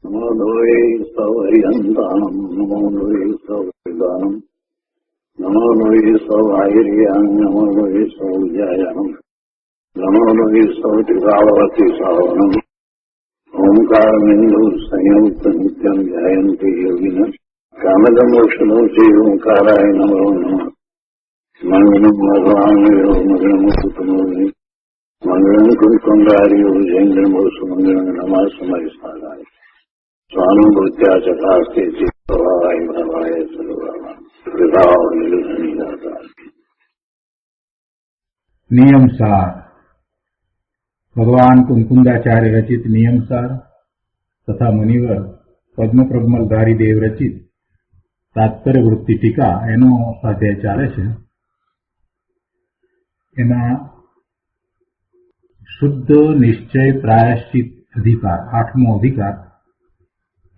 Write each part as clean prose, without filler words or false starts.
નમો લોહે સૌહરિહંતાનમ નમો લોહે સૌદાનમ નમો લોહે સૌઆયર્યાન નમો લોહે સૌજાયાનમ નમો લોહે સૌત્રિકાળવતી સાવનમ ઓમકારમિંદુ સંયુક્ત નિત્યમ ધ્યાયંતિ યોગિન કામદમોક્ષનો છે ઓંકારાય નમો નમઃ મંગલમ ભગવાન મંગલમ કુટુંબી મંગલમ કુંડાર્યો જૈન્દ્રમો સુમંગલમ નમઃ સમય સારાય સ્વાનુભૂત્યા ચકાસ્તે ચિત્તવાય ભવાય સર્વમાં વિભાવ નિલધની દાતા. નિયમસાર ભગવાન કુંકુંદાચાર્ય રચિત નિયમસાર તથા મુનિવર પદ્મપ્રબમલધારી દેવ રચિત તાત્પર્ય વૃત્તિ ટીકા એનો સ્વાધ્યાય ચાલે છે. એમાં શુદ્ધ નિશ્ચય પ્રાયશ્ચિત અધિકાર 8મો અધિકાર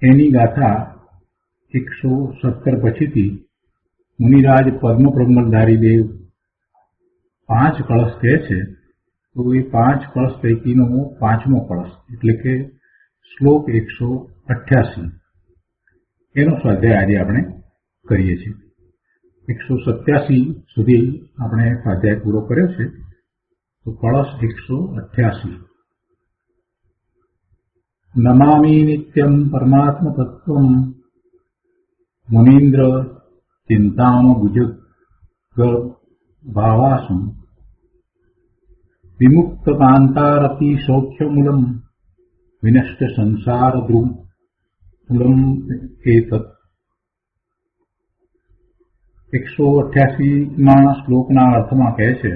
એની ગાથા 117 પછીથી મુનિરાજ પદ્મપ્રબમલધારી દેવ 5 કળશ કહે છે. તો એ 5 કળશ પૈકીનો 5મો કળશ એટલે કે શ્લોક 188 એનો સ્વાધ્યાય આજે આપણે કરીએ છીએ. 187 સુધી આપણે સ્વાધ્યાય પૂરો કર્યો છે. તો કળશ 188 નમામિ નિત્યમ પરમાત્મ તત્વમ મુનીન્દ્ર ચિંતામ ભુજગ ભાવાસુમ વિમુક્ત કાંતારતિ સૌખ્યમૂલમ વિનષ્ટ સંસાર મૂલમ એતત. 188 શ્લોકના અર્થમાં કહે છે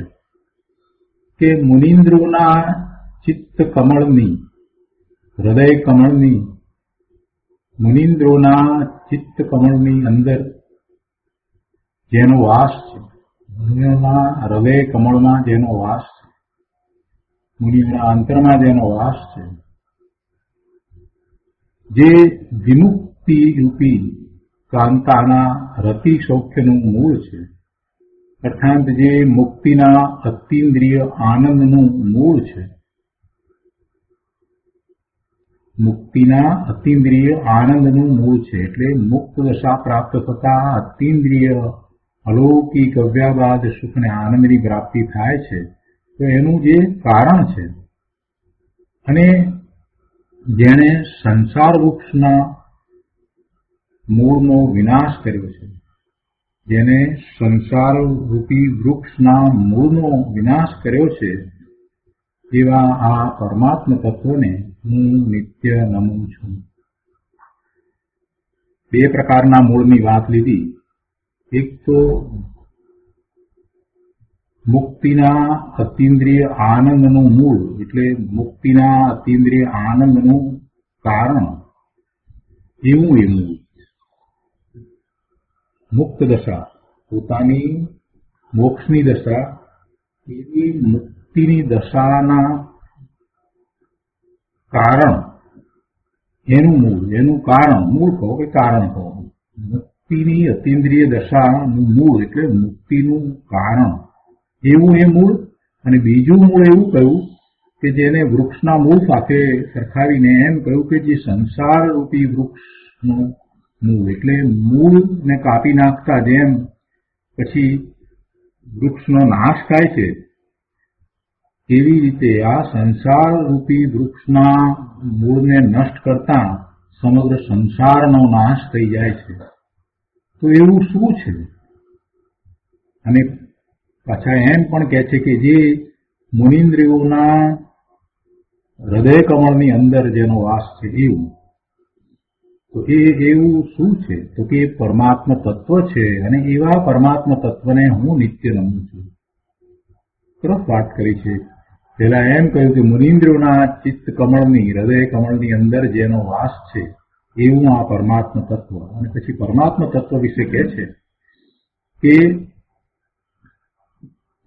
કે મુનિન્દ્રોના ચિત્ત કમળની હૃદય કમળની મુનિન્દ્રોના ચિત્ત કમળની અંદર જેનો વાસ છે, મુનિઓના હૃદય કમળમાં જેનો વાસ છે, મુનિઓના અંતરમાં જેનો વાસ છે, જે વિમુક્તિ રૂપી કાંતાના રતિ સૌખ્યનું મૂળ છે, અર્થાત જે મુક્તિના અતીન્દ્રિય આનંદનું મૂળ છે, મુક્તિના અતીન્દ્રિય આનંદનું મૂળ છે. એટલે મુક્ત દશા પ્રાપ્ત થતા અતીન્દ્રિય અલૌકિક અવ્યાબાદ સુખને આનંદની પ્રાપ્તિ થાય છે. તો એનું જે કારણ છે અને જેણે સંસાર વૃક્ષના મૂળનો વિનાશ કર્યો છે, જેને સંસાર રૂપી વૃક્ષના મૂળનો વિનાશ કર્યો છે, એવા આ પરમાત્મ તત્વને હું નિત્ય નમું છું. 2 પ્રકારના મૂળની વાત લીધી. એક તો મુક્તિના અતીન્દ્રિય આનંદનું મૂળ એટલે મુક્તિના અતીન્દ્રિય આનંદનું કારણ એવું મુક્ત દશા, પોતાની મોક્ષની દશા, એવી મુક્તિની દશાના કારણ એનું મૂળ, એનું કારણ, મૂળ કહો કે કારણ કહો, મુક્તિની અતીન્દ્રિય દશાનું મૂળ એટલે મુક્તિનું કારણ એવું એ મૂળ. અને બીજું મૂળ એવું કહ્યું કે જેને વૃક્ષના મૂળ સાથે સરખાવીને એમ કહ્યું કે જે સંસાર રૂપી વૃક્ષનું મૂળ એટલે મૂળને કાપી નાખતા જેમ પછી વૃક્ષનો નાશ થાય છે, એવી રીતે આ સંસાર રૂપી વૃક્ષના મૂળને નષ્ટ કરતા સમગ્ર સંસારનો નાશ થઈ જાય છે. તો એવું શું છે? અને પાછા એમ પણ કહે છે કે જે મુનિન્દ્રિયોના હૃદય કમળની અંદર જેનો વાસ છે એવું. તો એવું શું છે? તો કે પરમાત્મ તત્વ છે. અને એવા પરમાત્મ તત્વને હું નિત્ય નમું છું. તરફ વાત કરી છે. પેલા એમ કહ્યું કે મુનિન્દ્રોના ચિત્ત કમળની હૃદય કમળની અંદર જેનો વાસ છે એવું આ પરમાત્મ તત્વ. અને પછી પરમાત્મ તત્વ વિશે કહે છે કે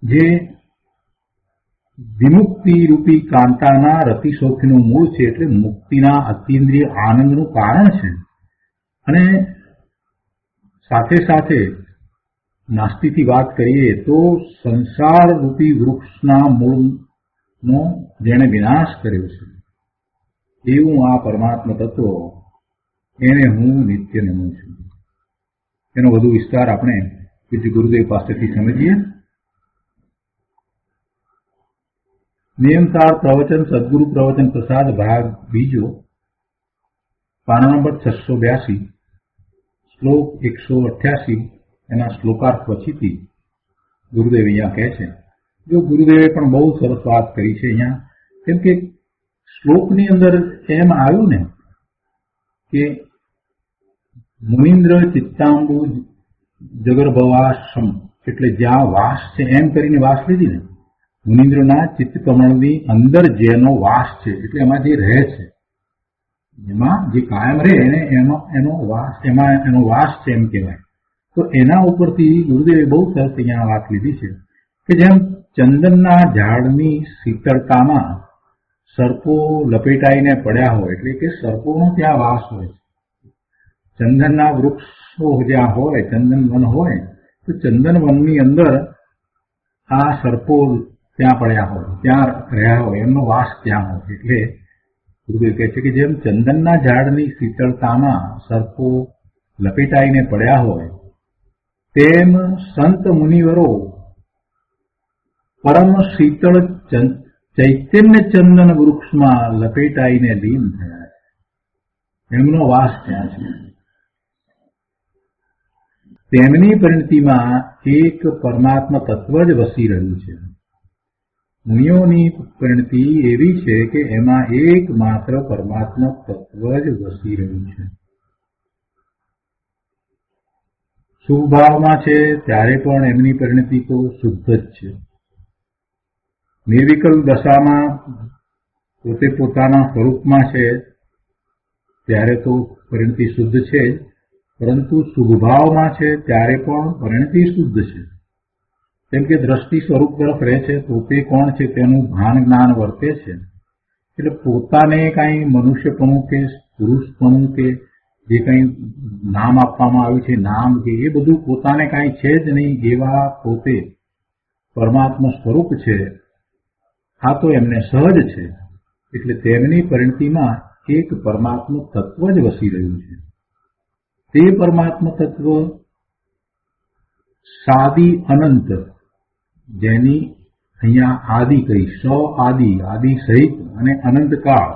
જે વિમુક્તિ રૂપી કાંતાના રતિ સૌખ્યનું મૂળ છે એટલે મુક્તિના અતીન્દ્રિય આનંદનું કારણ છે. અને સાથે સાથે નાસ્તિથી વાત કરીએ તો સંસાર રૂપી વૃક્ષના મૂળનો જેણે વિનાશ કર્યો છે એવું આ પરમાત્મ તત્વ એને હું નિત્ય નમું છું. એનો વધુ વિસ્તાર આપણે પૂજ્ય ગુરુદેવ પાસેથી સમજીએ. નિયમતાળ પ્રવચન સદગુરુ પ્રવચન પ્રસાદ ભાગ બીજો, પાના નંબર 682, શ્લોક 188, એના શ્લોકાર્થ પછીથી ગુરુદેવ અહીંયા કહે છે. જો ગુરુદેવે પણ બહુ સરસ વાત કરી છે અહીંયા, કેમ કે શ્લોકની અંદર એમ આવ્યું ને કે મુનિન્દ્ર ચિત્તાંબુ જગરભવાશ્રમ, એટલે જ્યાં વાસ છે એમ કરીને વાસ લીધી ને. મુનિન્દ્રના ચિત્ત કમળની અંદર જેનો વાસ છે, એટલે એમાં જે રહે છે, એમાં જે કાયમ રહે એનો વાસ છે એમ કહેવાય. તો એના ઉપરથી ગુરુદેવે બહુ સરસ અહીંયા વાત લીધી છે કે જેમ ચંદનના ઝાડની શીતળતામાં સર્પો લપેટાઈને પડ્યા હોય, એટલે કે સર્પોનો ત્યાં વાસ હોય છે. ચંદનના વૃક્ષો જ્યાં હોય, ચંદન વન હોય, તો ચંદન વનની અંદર આ સર્પો ત્યાં પડ્યા હોય, ત્યાં રહ્યા હોય, એમનો વાસ ત્યાં હોય. એટલે ગુરુદેવ કહે છે કે જેમ ચંદનના ઝાડની શીતળતામાં સર્પો લપેટાઈને પડ્યા હોય, તેમ સંત મુનિવરો પરમ શીતળ ચૈતન્ય ચંદન વૃક્ષમાં લપેટાઈને લીન થયા છે. એમનો વાસ ત્યાં છે. તેમની પરિણતિમાં એક પરમાત્મા તત્વ જ વસી રહ્યું છે. મુનિઓની પરિણતિ એવી છે કે એમાં એકમાત્ર પરમાત્મા તત્વ જ વસી રહ્યું છે. શુભ ભાવમાં છે ત્યારે પણ એમની પરિણતિ તો શુદ્ધ જ છે. નિર્વિકલ્પ દશામાં પોતે પોતાના સ્વરૂપમાં છે ત્યારે તો પરિણતિ શુદ્ધ છે જ, પરંતુ શુભભાવમાં છે ત્યારે પણ પરિણતિ શુદ્ધ છે. કેમ કે દ્રષ્ટિ સ્વરૂપ તરફ રહે છે, પોતે કોણ છે તેનું ભાન જ્ઞાન વર્તે છે. એટલે પોતાને કાંઈ મનુષ્યપણું કે પુરુષપણું કે જે કંઈ નામ આપવામાં આવ્યું છે, નામ કે એ બધું પોતાને કાંઈ છે જ નહીં, એવા પોતે પરમાત્મા સ્વરૂપ છે. આ તો એમને સહજ છે. એટલે તેમની પરિણતિમાં એક પરમાત્મા તત્વ જ વસી રહ્યું છે. તે પરમાત્મા તત્વ સાદી અનંત, જેની અહીંયા આદિ કહી, આદિ સહિત અને અનંતકાળ.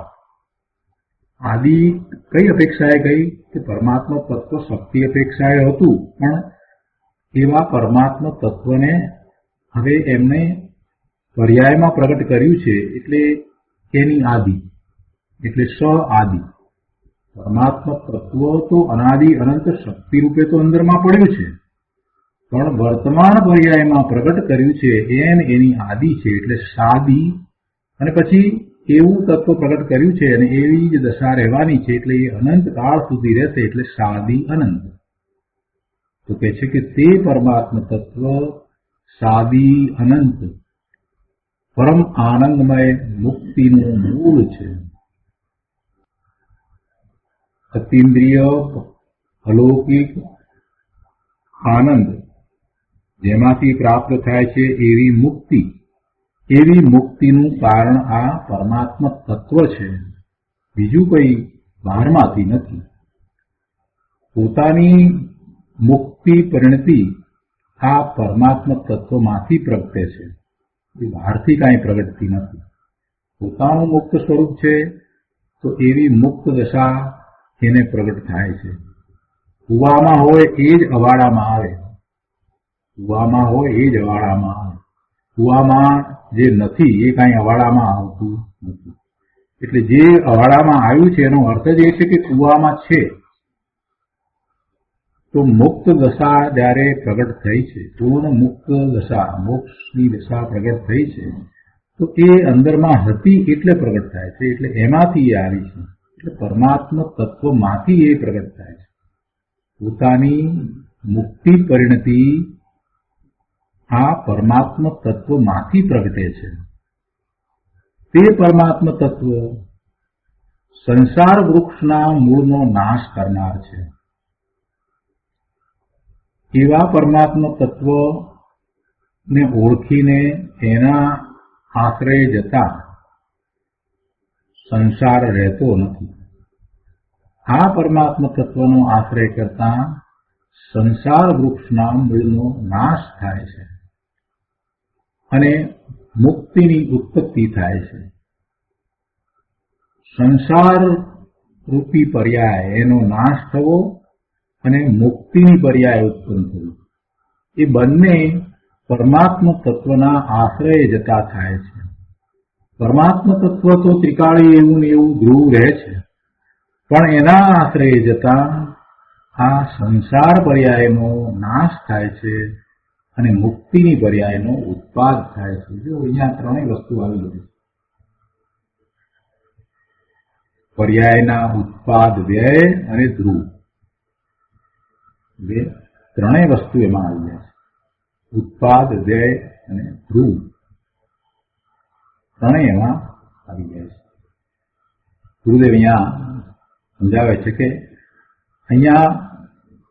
આદિ કઈ અપેક્ષાએ કહી કે પરમાત્મા તત્વ શક્તિ અપેક્ષાએ હતું, પણ એવા પરમાત્મા તત્વને હવે એમને પર્યાયમાં પ્રગટ કર્યું છે, એટલે એની આદિ, એટલે આદિ. પરમાત્મા તત્વ તો અનાદિ અનંત શક્તિ રૂપે તો અંદરમાં પડ્યું છે, પણ વર્તમાન પર્યાયમાં પ્રગટ કર્યું છે એની આદિ છે, એટલે સાદી. અને પછી એવું તત્વ પ્રગટ કર્યું છે અને એવી જ દશા રહેવાની છે, એટલે એ અનંત કાળ સુધી રહેશે, એટલે સાદી અનંત. તો કહે છે કે તે પરમાત્મા તત્વ સાદી અનંત પરમ આનંદમય મુક્તિનું મૂળ છે. અતિન્દ્રિય અલૌકિક આનંદ જેમાંથી પ્રાપ્ત થાય છે એવી મુક્તિનું કારણ આ પરમાત્મા તત્વ છે, બીજું કઈ બહારમાંથી નથી. પોતાની મુક્તિ પરિણતિ આ પરમાત્મા તત્વમાંથી પ્રગટે છે, એ બહારથી કાંઈ પ્રગટતી નથી. પોતાનું મુક્ત સ્વરૂપ છે તો એવી મુક્ત દશા એને પ્રગટ થાય છે. કુવામાં હોય એ જ અવાડામાં આવે, કુવામાં હોય એ જ અવાડામાં આવે. કુવામાં જે નથી એ કાંઈ અવાડામાં આવતું નથી. એટલે જે અવાડામાં આવ્યું છે એનો અર્થ જ એ છે કે કુવામાં છે. તો મુક્ત દશા જ્યારે પ્રગટ થઈ છે, પૂર્ણ મુક્ત દશા, મોક્ષની દશા પ્રગટ થઈ છે, તો એ અંદરમાં હતી એટલે પ્રગટ થાય છે. એટલે એમાંથી એ આવી છે, એટલે પરમાત્મા તત્વમાંથી એ પ્રગટ થાય છે. પોતાની મુક્તિ પરિણતિ આ પરમાત્મા તત્વમાંથી પ્રગટે છે. તે પરમાત્મા તત્વ સંસાર વૃક્ષના મૂળનો નાશ કરનાર છે. એવા પરમાત્મા તત્વને ઓળખીને એના આશ્રય જતા સંસાર રહેતો નથી. આ પરમાત્મા તત્વનો આશ્રય કરતા સંસાર વૃક્ષના મૂળનો નાશ થાય છે અને મુક્તિની ઉત્પત્તિ થાય છે. સંસાર રૂપી પર્યાય એનો નાશ થવો અને મુક્તિની પર્યાય ઉત્પન્ન થવું એ બંને પરમાત્મા તત્વના આશ્રય જતા થાય છે. પરમાત્મા તત્વ તો ત્રિકાળી એવું ને એવું ધ્રુવ રહે છે, પણ એના આશ્રય જતા આ સંસાર પર્યાયનો નાશ થાય છે અને મુક્તિની પર્યાયનો ઉત્પાદ થાય છે. જો અહીંયા ત્રણેય વસ્તુ આવી ગઈ. પર્યાયના ઉત્પાદ, વ્યય અને ધ્રુવ, ત્રણેય વસ્તુ એમાં આવી જાય છે. ઉત્પાદ, વ્યય અને ધ્રુવ ત્રણેય એમાં આવી જાય છે. ગુરુદેવ અહીંયા સમજાવે છે કે અહીંયા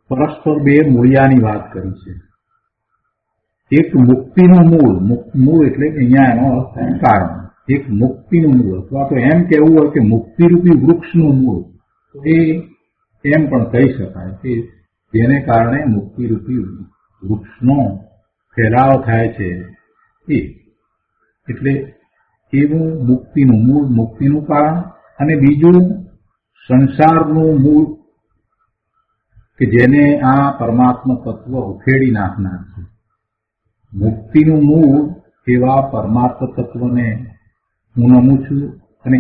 પરસ્પર બે મૂળિયાની વાત કરી છે. એક મુક્તિનું મૂળ એટલે કે અહીંયા એનો અર્થ થાય કારણ. એક મુક્તિનું મૂળ, અથવા તો એમ કહેવું હોય કે મુક્તિરૂપી વૃક્ષનું મૂળ, તો એ એમ પણ કહી શકાય કે જેને કારણે મુક્તિરૂપી વૃક્ષનો ફેલાવ થાય છે એ, એટલે એવું મુક્તિનું મૂળ, મુક્તિનું કારણ. અને બીજું સંસારનું મૂળ કે જેને આ પરમાત્મા તત્વ ઉખેડી નાખનાર છે. મુક્તિનું મૂળ એવા પરમાત્મા તત્વને હું નમું છું, અને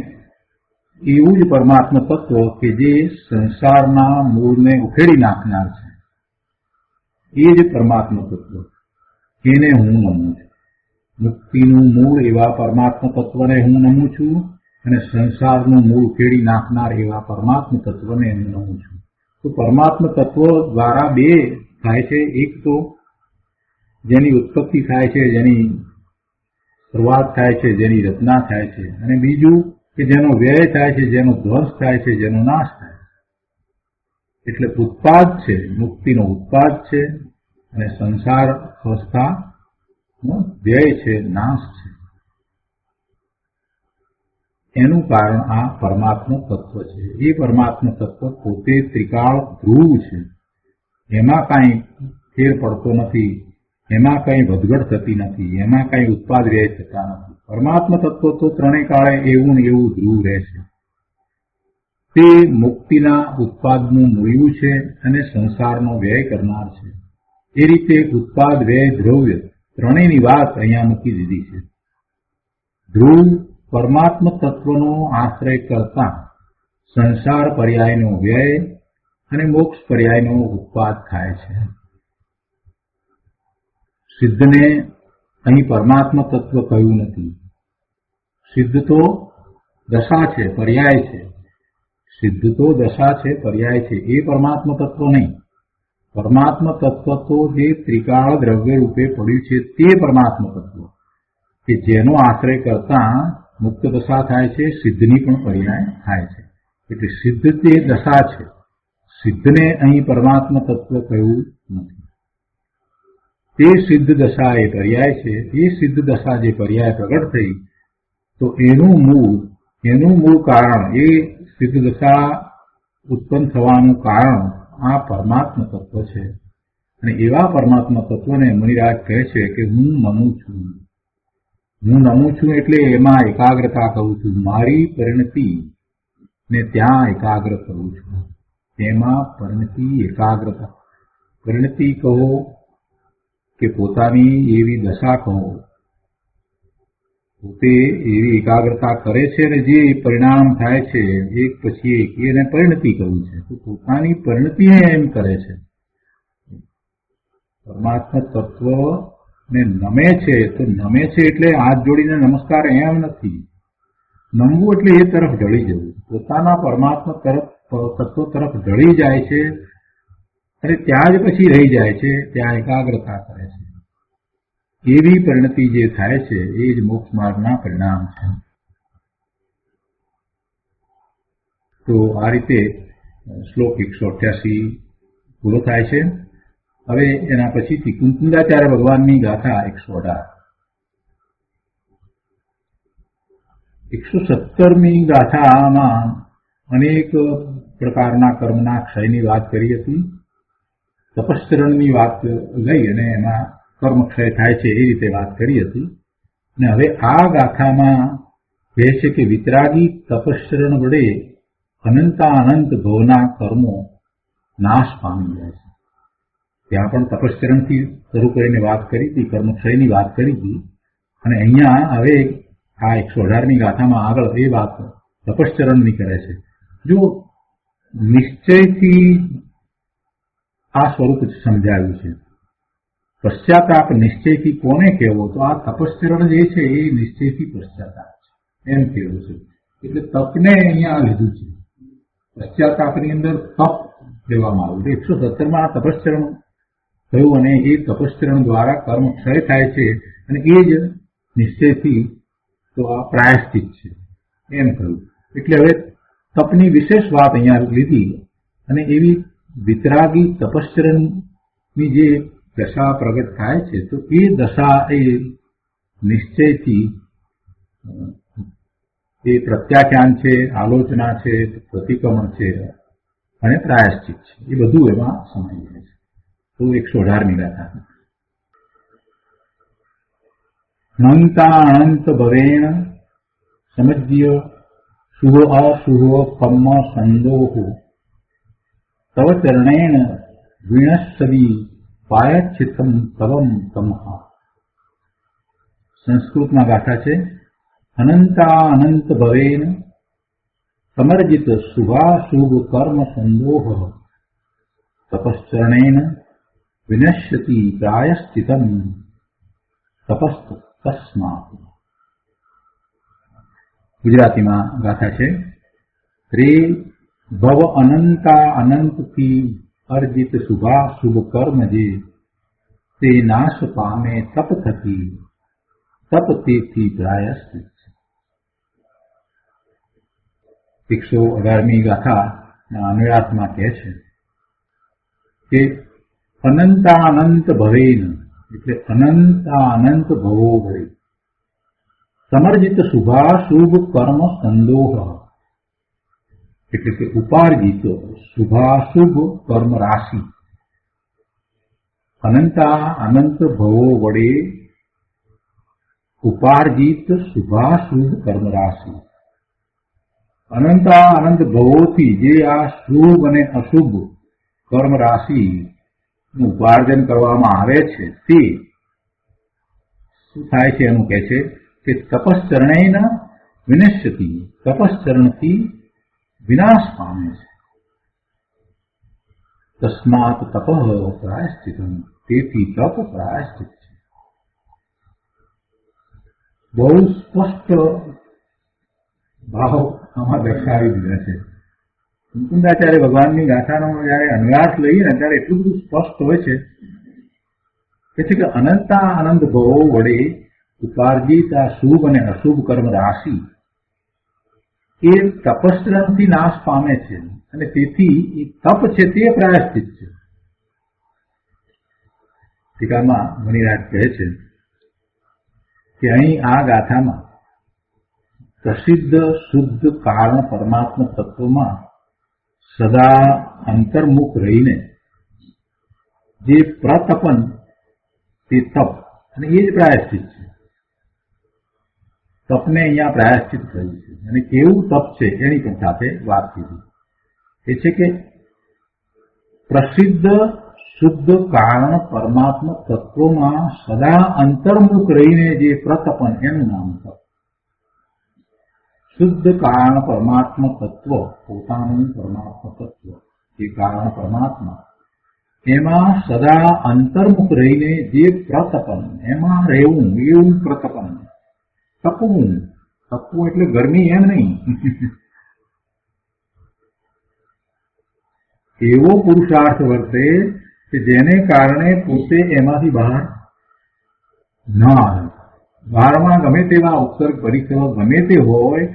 એવું જ પરમાત્મા તત્વ કે જે સંસારના મૂળને ઉખેડી નાખનાર છે, એ જ પરમાત્મા તત્વ એને હું નમું છું. મુક્તિનું મૂળ એવા પરમાત્મા તત્વને હું નમું છું અને સંસારનું મૂળ ઉખેડી નાખનાર એવા પરમાત્મા તત્વને હું નમું છું. તો પરમાત્મા તત્વ દ્વારા બે થાય છે. એક તો જેની ઉત્પત્તિ થાય છે, જેની શરૂઆત થાય છે, જેની રચના થાય છે, અને બીજું કે જેનો વ્યય થાય છે, જેનો ધ્વંસ થાય છે, જેનો નાશ થાય છે. એટલે ઉત્પાદ છે, મુક્તિનો ઉત્પાદ છે, અને સંસાર અવસ્થાનો વ્યય છે, નાશ છે. એનું કારણ આ પરમાત્મા તત્વ છે. એ પરમાત્મા તત્વ પોતે ત્રિકાળ ધ્રુવ છે. એમાં કાંઈ ફેર પડતો નથી, એમાં કંઈ વધઘટ થતી નથી, એમાં કંઈ ઉત્પાદ વ્યય થતા નથી. પરમાત્મા તત્વ તો ત્રણેય કાળે એવું ને એવું ધ્રુવ રહે છે. તે મુક્તિના ઉત્પાદનું મૂળ્યું છે અને સંસારનો વ્યય કરનાર છે. એ રીતે ઉત્પાદ, વ્યય, દ્રવ્ય ત્રણેયની વાત અહીંયા મૂકી દીધી છે. ધ્રુવ પરમાત્મા તત્વનો આશ્રય કરતા સંસાર પર્યાયનો વ્યય અને મોક્ષ પર્યાયનો ઉત્પાદ થાય છે. સિદ્ધને અહીં પરમાત્મા તત્વ કહ્યું નથી. સિદ્ધ તો દશા છે, પર્યાય છે. સિદ્ધ તો દશા છે, પર્યાય છે. એ પરમાત્મા તત્વ નહીં. પરમાત્મા તત્વ તો જે ત્રિકાળ દ્રવ્ય રૂપે પડ્યું છે તે પરમાત્મા તત્વ કે જેનો આશ્રય કરતા મુક્ત દશા થાય છે, સિદ્ધની પણ પર્યાય થાય છે. એટલે સિદ્ધ તે દશા છે. સિદ્ધને અહીં પરમાત્મા તત્વ કહ્યું નથી. તે સિદ્ધ દશા એ પર્યાય છે. એ સિદ્ધ દશા જે પર્યાય પ્રગટ થઈ, તો એનું મૂળ કારણ, એ સિદ્ધ દશા ઉત્પન્ન થવાનું કારણ આ પરમાત્મા તત્વ છે. અને એવા પરમાત્મા તત્વને મુનિરાજ કહે છે કે હું નમું છું. હું નમું છું એટલે એમાં એકાગ્રતા કરું છું. મારી પરિણતિ ને ત્યાં એકાગ્ર કરું છું. તેમાં પરિણતિ, એકાગ્રતા. પરિણતિ કહો કે પોતાની એવી દશા કહો, પોતે એવી એકાગ્રતા કરે છે અને જે પરિણામ થાય છે એક પછી એક, એને પરિણતિ કહ્યું છે. તો પોતાની પરિણતિને એમ કરે છે. પરમાત્મા તત્વ ને નમે છે, તો નમે છે એટલે હાથ જોડીને નમસ્કાર એમ નથી. નમવું એટલે એ તરફ ઢળી જવું, પોતાના પરમાત્મા તત્વ તરફ ઢળી જાય છે અને ત્યાં જ પછી રહી જાય છે, ત્યાં એકાગ્રતા કરે છે. એવી પરિણતિ જે થાય છે એ જ મોક્ષ માર્ગના પરિણામ છે. તો આ રીતે શ્લોક 188 પૂરો થાય છે. હવે એના પછીથી કુંતલાચાર્ય ભગવાનની ગાથા 118. 117મી ગાથામાં અનેક પ્રકારના કર્મના ક્ષયની વાત કરી હતી. તપશ્ચરણની વાત લઈ અને એમાં કર્મ ક્ષય થાય છે એ રીતે વાત કરી હતી. અને હવે આ ગાથામાં કહે છે કે વિતરાગી તપશ્ચરણ વડે અનંતાનંત ભવના કર્મો નાશ પામી જાય છે. ત્યાં પણ તપશ્ચરણથી શરૂ કરીને વાત કરી હતી, કર્મક્ષયની વાત કરી હતી. અને અહીંયા હવે આ 118મી ગાથામાં આગળ એ વાત તપશ્ચરણની કરે છે. જો નિશ્ચયથી આ સ્વરૂપ સમજાવ્યું છે. પશ્ચાતાપ નિશ્ચયથી કોને કહેવો? તો આ તપશ્ચરણ જે છે એ નિશ્ચયથી પશ્ચાતાપ છે એમ કહેવું છે. એટલે તપને અહીંયા લીધું છે. પશ્ચાતાપની અંદર તપ લેવામાં આવ્યું. 117માં તપશ્ચરણ થયું અને એ તપશ્ચરણ દ્વારા કર્મ ક્ષય થાય છે અને એ જ નિશ્ચયથી તો આ પ્રાયશ્ચિત છે એમ કહ્યું. એટલે હવે તપની વિશેષ વાત અહીંયા લીધી અને એવી વિતરાગી તપશ્ચરણની જે દશા પ્રગટ થાય છે તો એ દશા એ નિશ્ચયથી એ પ્રત્યાખ્યાન છે, આલોચના છે, પ્રતિક્રમણ છે અને પ્રાયશ્ચિત છે. એ બધું એમાં સમાઈ જાય છે. તો 118મી ગાથા. અનંતાનંત ભવેણ સમજ્ય શુભ અશુભ કમ્મ સંદોહ તવ ચરણેન વિણસ્સદી પાયચ્છિતમ તવમ તમઃ. સંસ્કૃતમાં ગાથા છે. અનંતાનંત ભવેન સમર્જિત શુભાશુભ કર્મ સંદોહ તપશ્ચરણેન વિનશ્યતિ પ્રાયશ્ચિતમ તપસ્ત તસ્માત. ગુજરાતીમાં ગાથા છે. રે ભવ અનંતા અનંતથી અર્જિત શુભાશુભ કર્મ જે તે નાશ પામે તપ થકી, તપ તેથી પ્રાયશ્ચિત. 118મી ગાથા અન્વયાર્થમાં કહે છે કે અનંતાનંત ભવેન એટલે અનંતાનંત ભવો વડે સમર્જિત શુભાશુભ કર્મ સંદોહ એટલે કે ઉપાર્જિત શુભાશુભ કર્મ રાશિ. અનંતાનંત ભવો વડે ઉપાર્જિત શુભાશુભ કર્મ રાશિ. અનંતાનંત ભવોથી જે આ શુભ અને અશુભ કર્મ રાશિનું ઉપાર્જન કરવામાં આવે છે તે શું થાય છે એનું કહે છે કે તપશ્ચરણેન વિનશ્યતિ, તપશ્ચરણથી વિનાશ પામે છે. તસ્માત તપ પ્રાયશ્ચિતમ, તેથી તપ પ્રાયશ્ચિત છે. બહુ સ્પષ્ટ ભાવ આમાં દર્શાવી દીધા છે. મુકુંદાચાર્ય ભગવાનની ગાથાનો જયારે અન્વયાર્થ લઈએ ને ત્યારે એટલું બધું સ્પષ્ટ હોય છે કે અનંતા આનંદ ભવો વડે ઉપાર્જિત આ શુભ અને અશુભ કર્મ રાશિ એ તપશ્ચરણથી નાશ પામે છે અને તેથી એ તપ છે તે પ્રાયશ્ચિત છે. ટીકામાં મુનિરાજ કહે છે કે અહીં આ ગાથામાં પ્રસિદ્ધ શુદ્ધ કારણ પરમાત્મા તત્વમાં સદા અંતર્મુખ રહીને જે પ્રતપન તે તપ અને એ જ પ્રાયશ્ચિત છે. તપને અહીંયા પ્રાયશ્ચિત થયું છે અને કેવું તપ છે એની પણ સાથે વાત કીધી. એ છે કે પ્રસિદ્ધ શુદ્ધ કારણ પરમાત્મા તત્વમાં સદા અંતર્મુખ રહીને જે પ્રતપન એનું નામ તપ. શુદ્ધ કારણ પરમાત્મા તત્વ પોતાનું પરમાત્મા તત્વ જે કારણ પરમાત્મા એમાં સદા અંતર્મુખ રહીને જે પ્રતપન એમાં રહેવું એવું પ્રતપન. તપવું, તપવું એટલે ગરમી એમ નહીં. એવો પુરુષાર્થ વર્તે કે જેને કારણે પોતે એમાંથી બહાર ન આવે. બહારમાં ગમે તેવા ઉત્સર્ગ પરીક્ષા ગમે તે હોય,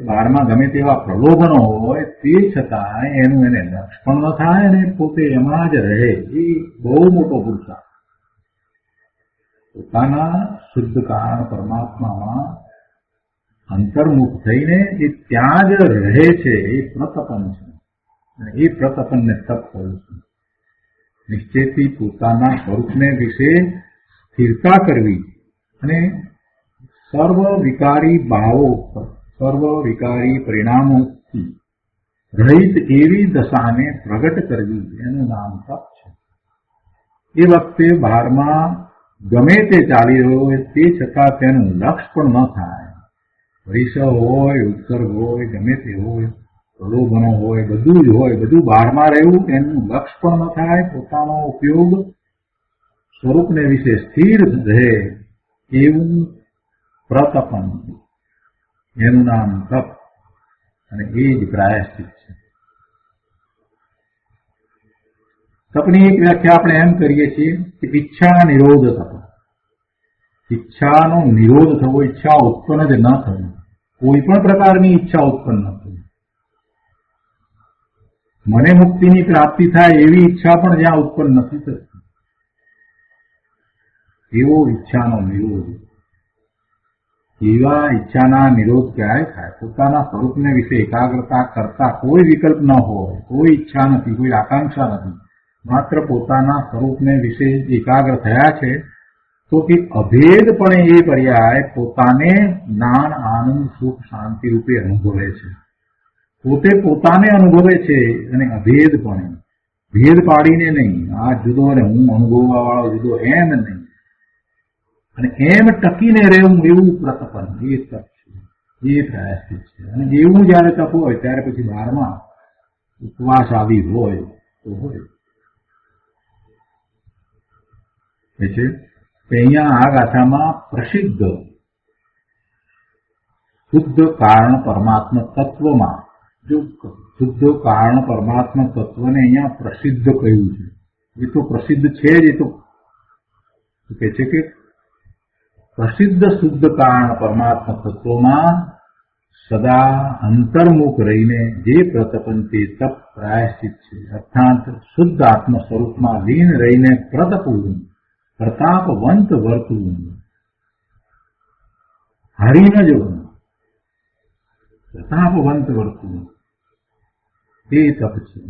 બહારમાં ગમે તેવા પ્રલોભનો હોય, તે છતાં એનું એને લક્ષણ ન થાય અને પોતે એમાં જ રહે. એ બહુ મોટો પુરુષાર્થ. પોતાના શુદ્ધ કારણ પરમાત્મામાં અંતર્મુખ થઈને એ ત્યાં જ રહે છે. એ પ્રતપન છે. એ પ્રતપનને તપ કહું છું. નિશ્ચયથી પોતાના સ્વરૂપને વિશે સ્થિરતા કરવી અને સર્વ વિકારી ભાવો સર્વ વિકારી પરિણામોથી રહિત એવી દશાને પ્રગટ કરવી એનું નામ તપ છે. એ વખતે બહારમાં ગમે તે ચાલી રહ્યો હોય તે છતાં તેનું લક્ષ પણ ન થાય. પરિસર હોય, ઉત્સર્ગ હોય, ગમે તે હોય, પ્રલોભનો હોય, બધું જ હોય, બધું બહારમાં રહેવું એનું લક્ષ પણ ન થાય. પોતાનો ઉપયોગ સ્વરૂપને વિશે સ્થિર રહે એવું પ્રતપન, એનું નામ તપ અને એ જ પ્રાયશ્ચિત છે. તપની એક વ્યાખ્યા આપણે એમ કરીએ છીએ કે ઈચ્છા નિરોધ તપ. ઈચ્છાનો નિરોધ થવો, ઈચ્છા ઉત્પન્ન જ ન થવી, કોઈ પણ પ્રકારની ઈચ્છા ઉત્પન્ન ન થવી. મને મુક્તિની પ્રાપ્તિ થાય એવી ઈચ્છા પણ જ્યાં ઉત્પન્ન નથી થતી, એવો ઈચ્છાનો નિરોધ. એવા ઈચ્છાના નિરોધ ક્યારે થાય? પોતાના સ્વરૂપને વિશે એકાગ્રતા કરતા કોઈ વિકલ્પ ન હોય, કોઈ ઈચ્છા નથી, કોઈ આકાંક્ષા નથી, માત્ર પોતાના સ્વરૂપને વિશે એકાગ્ર થયા છે, તો એ અભેદપણે એ પર્યાય પોતાને જ્ઞાન, આનંદ, સુખ, શાંતિ રૂપે અનુભવે છે. પોતે પોતાને અનુભવે છે અને અભેદપણે, ભેદ પાડીને નહીં, આ જુદો અને હું અનુભવવા વાળો જુદો એમ નહીં, અને એમ ટકીને રહેવું એવું પ્રતપન, એ તપ છે, એ પ્રાયશ્ચિત છે. અને એવું જયારે તપ હોય ત્યારે પછી બહારમાં ઉપવાસ આવી હોય તો હોય છે. અહીંયા આ ગાથામાં પ્રસિદ્ધ શુદ્ધ કારણ પરમાત્મા તત્વમાં, જો શુદ્ધ કારણ પરમાત્મા તત્વને અહીંયા પ્રસિદ્ધ કહ્યું છે. એ તો પ્રસિદ્ધ છે જ. એ તો કહે છે કે પ્રસિદ્ધ શુદ્ધ કારણ પરમાત્મા તત્વમાં સદા અંતર્મુખ રહીને જે પ્રતપન તે તપ પ્રાયશ્ચિત છે. અર્થાત શુદ્ધ આત્મ સ્વરૂપમાં લીન રહીને પ્રતપવું, પ્રતાપવંત વર્તવું, હારી ન જવું, પ્રતાપવંત વર્તવું, એ તપ છે.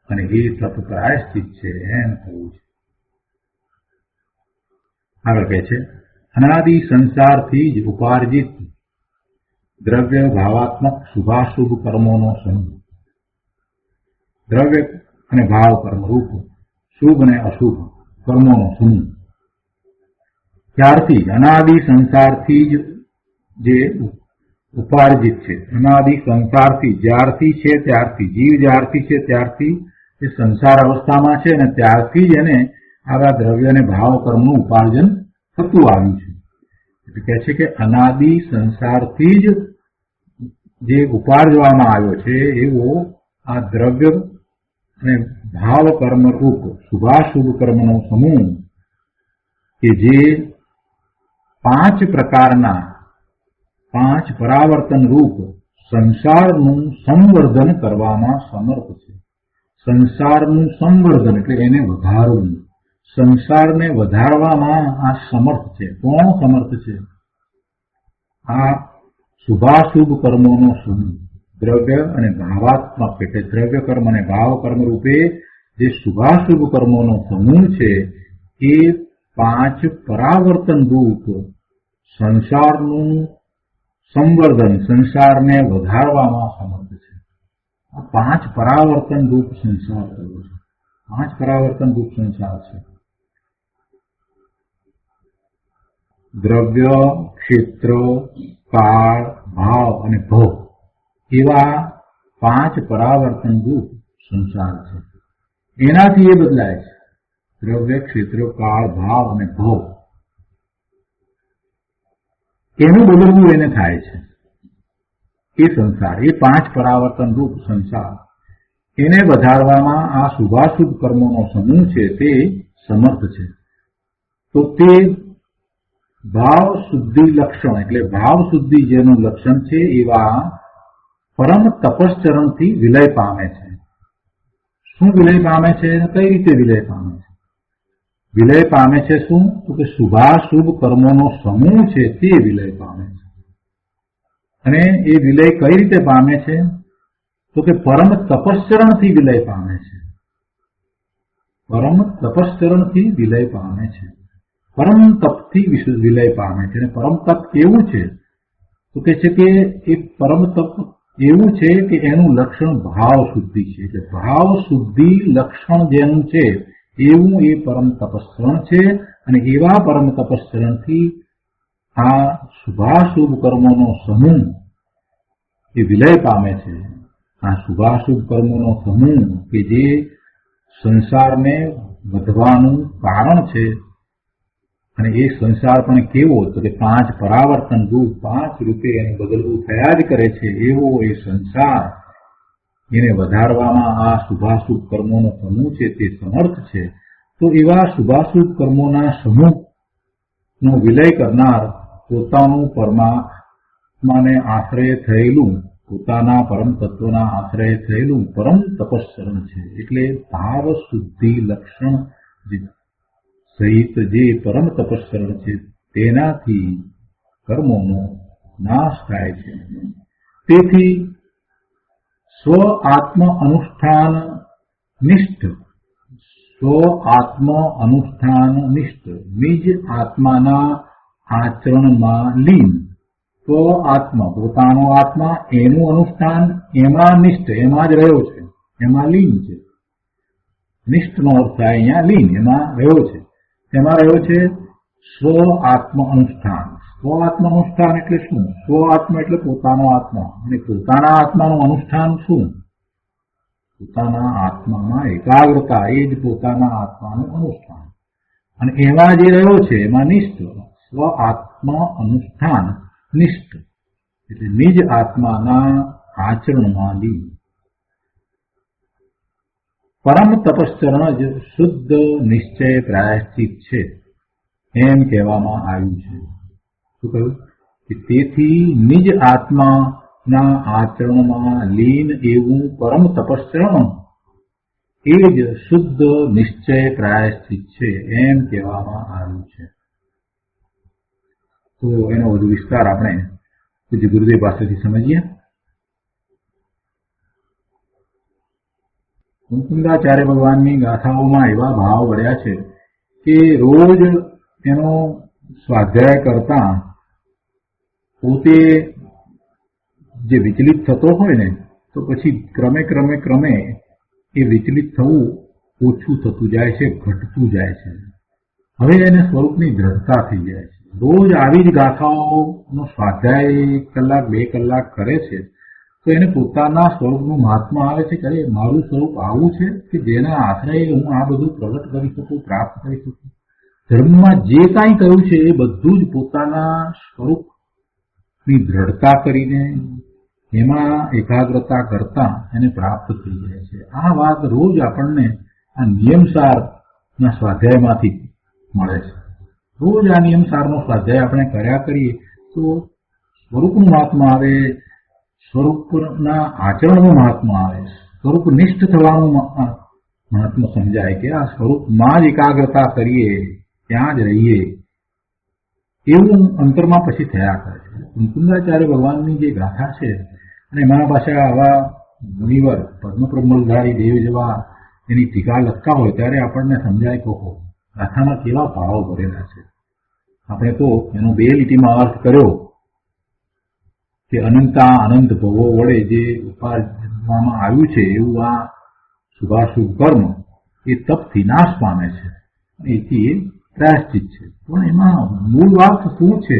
અને એ તપ પ્રાયશ્ચિત છે એમ કહ્યું છે. આગળ કહે છે, અનાદિ સંસારથી જ ઉપાર્જિત દ્રવ્ય ભાવાત્મક શુભાશુભ કર્મોનો સમૂહ. દ્રવ્ય અને ભાવ કર્મ રૂપ શુભ અને અશુભ કર્મોનો સમૂહ. ત્યારથી અનાદિ સંસારથી જ જે ઉપાર્જિત છે, અનાદિ સંસારથી જ્યારથી છે ત્યારથી, જીવ જ્યારથી છે ત્યારથી એ સંસાર અવસ્થામાં છે અને ત્યારથી જ એને આવા દ્રવ્ય અને ભાવ કર્મનું ઉપાર્જન થતું આવ્યું છે. એટલે કહે છે કે અનાદિ સંસારથી જ જે ઉપાર્જવામાં આવ્યો છે એવો આ દ્રવ્ય અને ભાવ કર્મ રૂપ શુભાશુભ કર્મનો સમૂહ કે જે 5 પ્રકારના 5 પરાવર્તન રૂપ સંસારનું સંવર્ધન કરવામાં સમર્થ છે. સંસારનું સંવર્ધન એટલે એને વધારવું, સંસારને વધારવામાં આ સમર્થ છે. કોણ સમર્થ છે? આ શુભાશુભ કર્મોનો સમૂહ. દ્રવ્ય અને ભાવાત્મક એટલે દ્રવ્ય કર્મ અને ભાવ કર્મ રૂપે જે શુભાશુભ કર્મોનો સમૂહ છે એ 5 પરાવર્તન રૂપ સંસારનું સંવર્ધન, સંસારને વધારવામાં સમર્થ છે. આ 5 પરાવર્તન રૂપ સંસાર થયો છે. 5 પરાવર્તન રૂપ સંસાર છે. દ્રવ્ય, ક્ષેત્ર, કાળ, ભાવ અને ભવ એવા 5 પરાવર્તન રૂપ સંસાર છે. એનાથી એ બદલાય છે. દ્રવ્ય, ક્ષેત્ર, કાળ, ભાવ અને ભવ એનું બદલવું એને થાય છે. એ સંસાર, એ 5 પરાવર્તન રૂપ સંસાર, એને વધારવામાં આ શુભાશુભ કર્મોનો સમૂહ છે તે સમર્થ છે. તો તે ભાવ શુદ્ધિ લક્ષણ એટલે ભાવ શુદ્ધિ જેનું લક્ષણ છે એવા પરમ તપશ્ચરણથી વિલય પામે છે. શું વિલય પામે છે? કઈ રીતે વિલય પામે છે? વિલય પામે છે શું? તો કે શુભાશુભ કર્મોનો સમૂહ છે તે વિલય પામે છે. અને એ વિલય કઈ રીતે પામે છે? તો કે પરમ તપશ્ચરણથી વિલય પામે છે. પરમ તપશ્ચરણથી વિલય પામે છે. પરમ તપથી વિલય પામે છે. અને પરમ તપ કેવું છે તો કે છે કે એ પરમ તપ એવું છે કે એનું લક્ષણ ભાવ શુદ્ધિ છે. એટલે ભાવ શુદ્ધિ લક્ષણ જેનું છે એવું એ પરમ તપશ્ચરણ છે. અને એવા પરમ તપશ્ચરણથી આ શુભાશુભ કર્મોનો સમૂહ એ વિલય પામે છે. આ શુભાશુભ કર્મોનો સમૂહ કે જે સંસારને વધવાનું કારણ છે, અને એ સંસાર પણ કેવો તો કે 5 પરાવર્તન રૂપ 5 રૂપે એને બદલવું થયા જ કરે છે, એવો એ સંસાર એને વધારવામાં આ શુભાશુભ કર્મોનો સમૂહ છે તે સમર્થ છે. તો એવા શુભાશુભ કર્મોના સમૂહનો વિલય કરનાર પોતાનું પરમાત્માને આશ્રય થયેલું, પોતાના પરમ તત્વના આશ્રય થયેલું પરમ તપશ્ચરણ છે. એટલે ભાવ શુદ્ધિ લક્ષણ સહિત જે પરમ તપશ્ચરણ છે તેનાથી કર્મોનો નાશ થાય છે. તેથી સ્વ આત્મ અનુષ્ઠાન નિષ્ઠ નિજ આત્માના આચરણમાં લીન. સ્વ આત્મા પોતાનો આત્મા એનું અનુષ્ઠાન એમાં નિષ્ઠ, એમાં જ રહ્યો છે, એમાં લીન છે. નિષ્ઠનો અર્થ થાય અહીંયા લીન, એમાં રહ્યો છે. એમાં રહ્યો છે સ્વ આત્મ અનુષ્ઠાન. સ્વ આત્મ અનુષ્ઠાન એટલે શું? સ્વ આત્મા એટલે પોતાનો આત્મા. અને પોતાના આત્માનું અનુષ્ઠાન શું? પોતાના આત્મામાં એકાગ્રતા, એ જ પોતાના આત્માનું અનુષ્ઠાન. અને એમાં જે રહ્યો છે એમાં નિષ્ઠ. સ્વ આત્મ અનુષ્ઠાન નિષ્ઠ એટલે નિજ આત્માના આચરણમાં લીન. પરમ તપશ્ચરણ જ શુદ્ધ નિશ્ચય પ્રાયશ્ચિત છે એમ કહેવામાં આવ્યું છે. શું કહ્યું? કે તેથી નિજ આત્માના આચરણમાં લીન એવું પરમ તપશ્ચરણ એ જ શુદ્ધ નિશ્ચય પ્રાયશ્ચિત છે એમ કહેવામાં આવ્યું છે. તો એનો વધુ વિસ્તાર આપણે પૂજ્ય ગુરુદેવ પાસેથી સમજીએ. મુકુંદાચાર્ય ભગવાનની ગાથાઓમાં એવા ભાવ ભર્યા છે કે રોજ એનો સ્વાધ્યાય કરતા પોતે જે વિચલિત થતો હોય ને, તો પછી ક્રમે એ વિચલિત થવું ઓછું થતું જાય છે, ઘટતું જાય છે. હવે એને સ્વરૂપની દ્રઢતા થઈ જાય છે. રોજ આવી જ ગાથાઓનો સ્વાધ્યાય 1 કલાક 2 કલાક કરે છે તો એને પોતાના સ્વરૂપનું મહાત્મા આવે છે કે અરે મારું સ્વરૂપ આવું છે કે જેના આશ્રય હું આ બધું પ્રગટ કરી શકું, પ્રાપ્ત કરી શકું. ધર્મમાં જે કાંઈ કહ્યું છે એ બધું જ પોતાના સ્વરૂપની દ્રઢતા કરીને એમાં એકાગ્રતા કરતા એને પ્રાપ્ત થઈ જાય છે. આ વાત રોજ આપણને આ નિયમસારના સ્વાધ્યાયમાંથી મળે છે. રોજ આ નિયમસારનો સ્વાધ્યાય આપણે કર્યા કરીએ તો સ્વરૂપનું મહાત્મા આવે, સ્વરૂપના આચરણનું મહાત્મા આવે, સ્વરૂપનિષ્ઠ થવાનું મહાત્મા સમજાય કે આ સ્વરૂપમાં જ એકાગ્રતા કરીએ, ત્યાં જ રહીએ, એવું અંતરમાં પછી થયા કરે છે. મુકુંદાચાર્ય ભગવાનની જે ગાથા છે, અને એમાં પાછા આવા મુનિવર પદ્મપ્રમલધારી દેવ જેવા એની ટીકા લખતા હોય ત્યારે આપણને સમજાય કે ગાથામાં કેવા ભાવો ભરેલા છે. આપણે તો એનો 2 લીટીમાં અર્થ કર્યો કે અનંતા અનંત ભવો વડે જે ઉપાડવામાં આવ્યું છે એવું આ શુભાશુભ કર્મ એ તપથી નાશ પામે છે, એથી એ પ્રાયશ્ચિત છે. પણ એમાં મૂળ વાત શું છે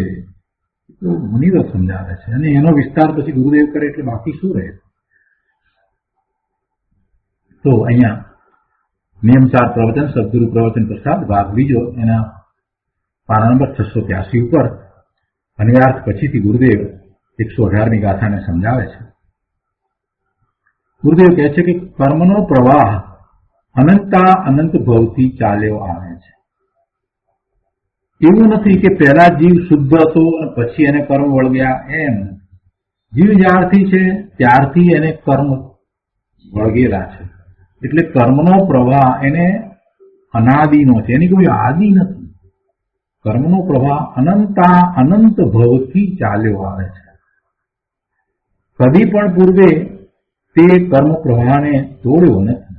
તો મુનિવર સમજાવે છે, અને એનો વિસ્તાર પછી ગુરુદેવ કરે એટલે બાકી શું રહે. તો અહીંયા નિયમસાર પ્રવચન સદગુરુ પ્રવચન પ્રસાદ ભાગ 2 એના પાના નંબર 683 ઉપર અન્યાર્થ પછીથી ગુરુદેવ 118મી ગાથાને સમજાવે છે. ગુરુદેવ કહે છે કે કર્મનો પ્રવાહ અનંતા અનંત ભવથી ચાલ્યો આવે છે. એવું નથી કે પહેલા જીવ શુદ્ધ હતો અને પછી એને કર્મ વળગ્યા. એમ જીવ જ્યારથી છે ત્યારથી એને કર્મ વળગેલા છે. એટલે કર્મનો પ્રવાહ એને અનાદિનો છે, એની કોઈ આદિ નથી. કર્મનો પ્રવાહ અનંતા અનંત ભવથી ચાલ્યો આવે છે. કદી પણ પૂર્વે તે કર્મ પ્રવાહને તોડ્યો નથી.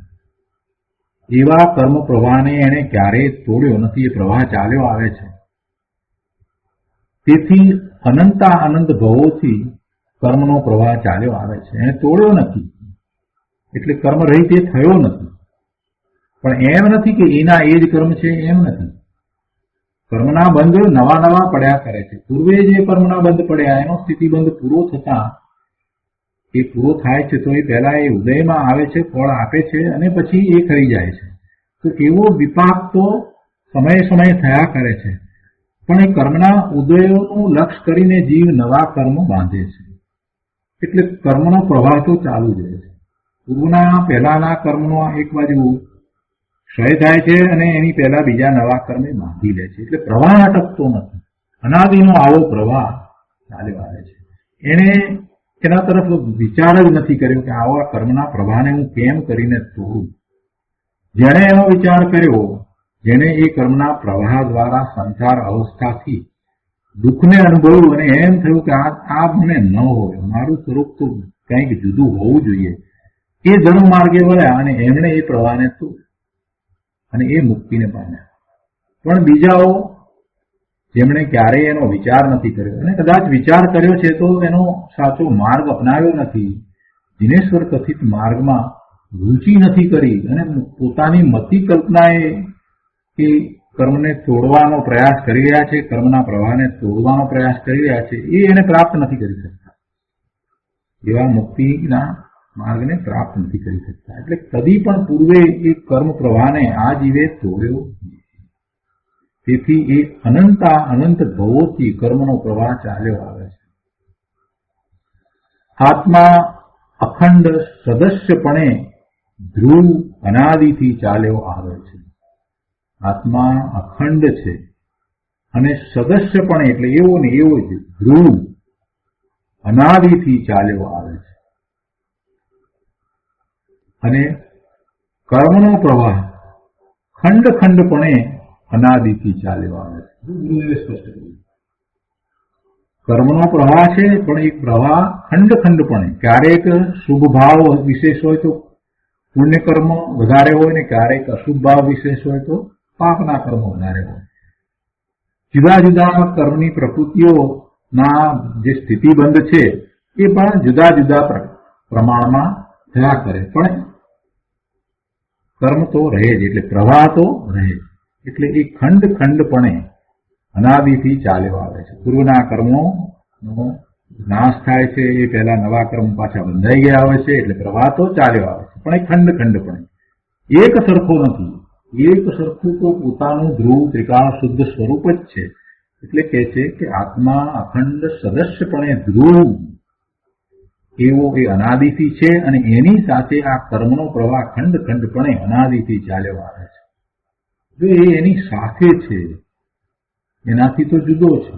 એવા કર્મ પ્રવાહને એને ક્યારેય તોડ્યો નથી. એ પ્રવાહ ચાલ્યો આવે છે. તેથી અનંતા અનંત ભવોથી કર્મનો પ્રવાહ ચાલ્યો આવે છે. એને તોડ્યો નથી, એટલે કર્મ રહિત એ થયો નથી. પણ એમ નથી કે એના એ જ કર્મ છે, એમ નથી. કર્મના બંધ નવા નવા પડ્યા કરે છે. પૂર્વે જે કર્મના બંધ પડ્યા એનો સ્થિતિબંધ પૂરો થતા એ પૂરો થાય છે તો એ પહેલા એ ઉદયમાં આવે છે, ફળ આપે છે અને પછી એ ખરી જાય છે. તો એવો વિપાક તો સમયે સમયે થયા કરે છે. પણ એ કર્મના ઉદયોનું લક્ષ્ય કરીને જીવ નવા કર્મ બાંધે છે. એટલે કર્મનો પ્રવાહ તો ચાલુ જ રહે છે. પૂર્વના પહેલાના કર્મનો એક બાજુ ક્ષય થાય છે અને એની પહેલા બીજા નવા કર્મે બાંધી લે છે. એટલે પ્રવાહ અટકતો નથી. અનાદિનો આવો પ્રવાહ ચાલ્યો આવે છે. એને એના તરફ વિચાર જ નથી કર્યો કે આવા કર્મના પ્રવાહને હું કેમ કરીને તોડું. જેણે એનો વિચાર કર્યો, જેણે એ કર્મના પ્રવાહ દ્વારા સંસાર અવસ્થાથી દુઃખને અનુભવ્યું અને એમ થયું કે આ મને ન હોય, મારું સ્વરૂપ તો કંઈક જુદું હોવું જોઈએ, એ ધર્મ માર્ગે વળ્યા અને એમણે એ પ્રવાહને તોડ્યો અને એ મુક્તિને પામ્યા. પણ બીજાઓ જેમણે ક્યારેય એનો વિચાર નથી કર્યો અને કદાચ વિચાર કર્યો છે તો એનો સાચો માર્ગ અપનાવ્યો નથી, દિનેશ્વર કથિત માર્ગમાં રુચિ નથી કરી અને પોતાની મતિ કલ્પનાએ એ કર્મને તોડવાનો પ્રયાસ કરી રહ્યા છે, કર્મના પ્રવાહને તોડવાનો પ્રયાસ કરી રહ્યા છે, એ એને પ્રાપ્ત નથી કરી શકતા. એવા મુક્તિના માર્ગને પ્રાપ્ત નથી કરી શકતા. એટલે કદી પણ પૂર્વે એ કર્મ પ્રવાહને આ જીવે તોડ્યો. તેથી એ અનંતા અનંત ભવોથી કર્મનો પ્રવાહ ચાલ્યો આવે છે. આત્મા અખંડ સદસ્યપણે ધ્રુવ અનાદિથી ચાલ્યો આવે છે. આત્મા અખંડ છે અને સદસ્યપણે એટલે એવો ને એવો જ ધ્રુવ અનાદિથી ચાલ્યો આવે છે. અને કર્મનો પ્રવાહ ખંડ ખંડપણે અનાદિથી ચાલ્યો આવે છે. કર્મનો પ્રવાહ છે પણ એક પ્રવાહ ખંડ ખંડપણે, ક્યારેક શુભ ભાવ વિશેષ હોય તો પુણ્ય કર્મ વધારે હોય ને ક્યારેક અશુભ ભાવ વિશેષ હોય તો પાપના કર્મ વધારે હોય. જુદા જુદા કર્મની પ્રકૃતિઓના જે સ્થિતિબંધ છે એ પણ જુદા જુદા પ્રમાણમાં થયા કરે, પણ કર્મ તો રહે જ, એટલે પ્રવાહ તો રહે જ. એટલે એ ખંડ ખંડપણે અનાદિથી ચાલ્યો આવે છે. પૂર્વના કર્મોનો નાશ થાય છે, એ પહેલા નવા કર્મ પાછા બંધાઈ ગયા આવે છે, એટલે પ્રવાહ તો ચાલ્યો આવે છે. પણ એ ખંડ ખંડપણે એક સરખો નથી. એક સરખું તો પોતાનું ધ્રુવ ત્રિકાળ શુદ્ધ સ્વરૂપ જ છે. એટલે કહે છે કે આત્મા અખંડ સદસ્યપણે ધ્રુવ એવો એ અનાદિથી છે અને એની સાથે આ કર્મનો પ્રવાહ ખંડ ખંડપણે અનાદિથી ચાલ્યો આવે છે. જો એ એની સાથે છે, એનાથી તો જુદો છે.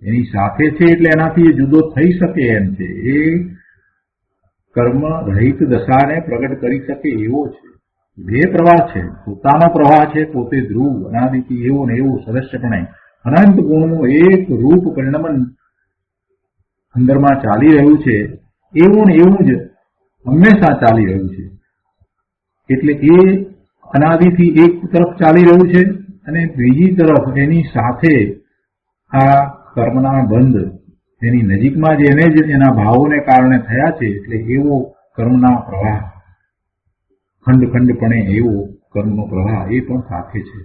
એની સાથે છે એટલે એનાથી એ જુદો થઈ શકે એમ છે. એ કર્મ રહિત દશાને પ્રગટ કરી શકે એવો છે. બે પ્રવાહ છે. પોતાનો પ્રવાહ છે, પોતે ધ્રુવ અનાદિથી એવો ને એવું સદસ્યપણે અનંત ગુણનું એક રૂપ પરિણમન અંદરમાં ચાલી રહ્યું છે. એવું ને એવું જ હંમેશા ચાલી રહ્યું છે. એટલે એ અનાદિથી એક તરફ ચાલી રહ્યું છે અને બીજી તરફ એની સાથે આ કર્મના બંધ એની નજીકમાં જ એને જ એના ભાવોને કારણે થયા છે. એટલે એવો કર્મના પ્રવાહ ખંડ ખંડપણે એવો કર્મનો પ્રવાહ એ પણ સાથે છે.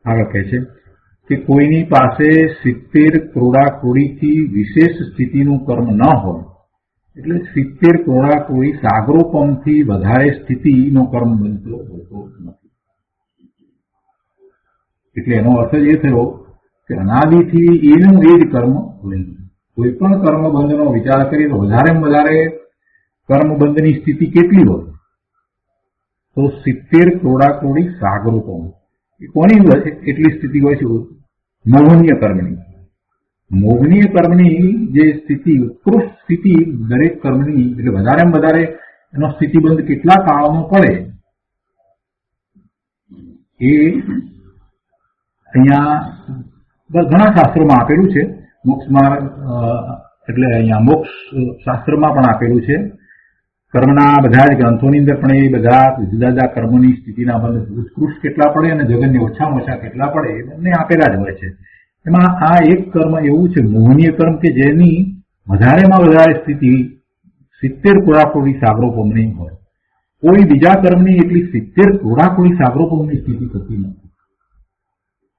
આગળ કહે છે કે કોઈની પાસે 70 ક્રોડાક્રોડીથી વિશેષ સ્થિતિનું કર્મ ન હોય, એટલે 70 ક્રોડાક્રોડી સાગરોપમથી વધારે સ્થિતિનો કર્મ બનતો હોતો નથી. એટલે એનો અર્થ એ થયો કે અનાદિથી એનું એ જ કર્મ બંધ. કોઈ પણ કર્મબંધનો વિચાર કરીએ તો વધારે કર્મબંધની સ્થિતિ કેટલી હોય તો 70 ક્રોડાક્રોડી સાગરોપમ. એ કોની એટલી સ્થિતિ હોય છે? મોહનીય કર્મની. મોહનીય કર્મની જે સ્થિતિ, ઉત્કૃષ્ટ સ્થિતિ દરેક કર્મની, એટલે વધારે એનો સ્થિતિબંધ કેટલા કાળમાં પડે એ અહીંયા ઘણા શાસ્ત્રોમાં આપેલું છે. મોક્ષ માર્ગ એટલે અહીંયા મોક્ષ શાસ્ત્રમાં પણ આપેલું છે. કર્મના બધા જ ગ્રંથોની અંદર પણ એ બધા જુદા જુદા કર્મોની સ્થિતિના બંધ ઉત્કૃષ્ટ કેટલા પડે અને જગતને ઓછામાં ઓછા કેટલા પડે એ બંને આપેલા જ હોય છે. એમાં આ એક કર્મ એવું છે મોહનીય કર્મ કે જેની વધારેમાં વધારે સ્થિતિ 70 કોડાકોડી સાગરોપમની હોય. કોઈ બીજા કર્મની એટલી 70 કોડાકોડી સાગરોપમની સ્થિતિ થતી નથી.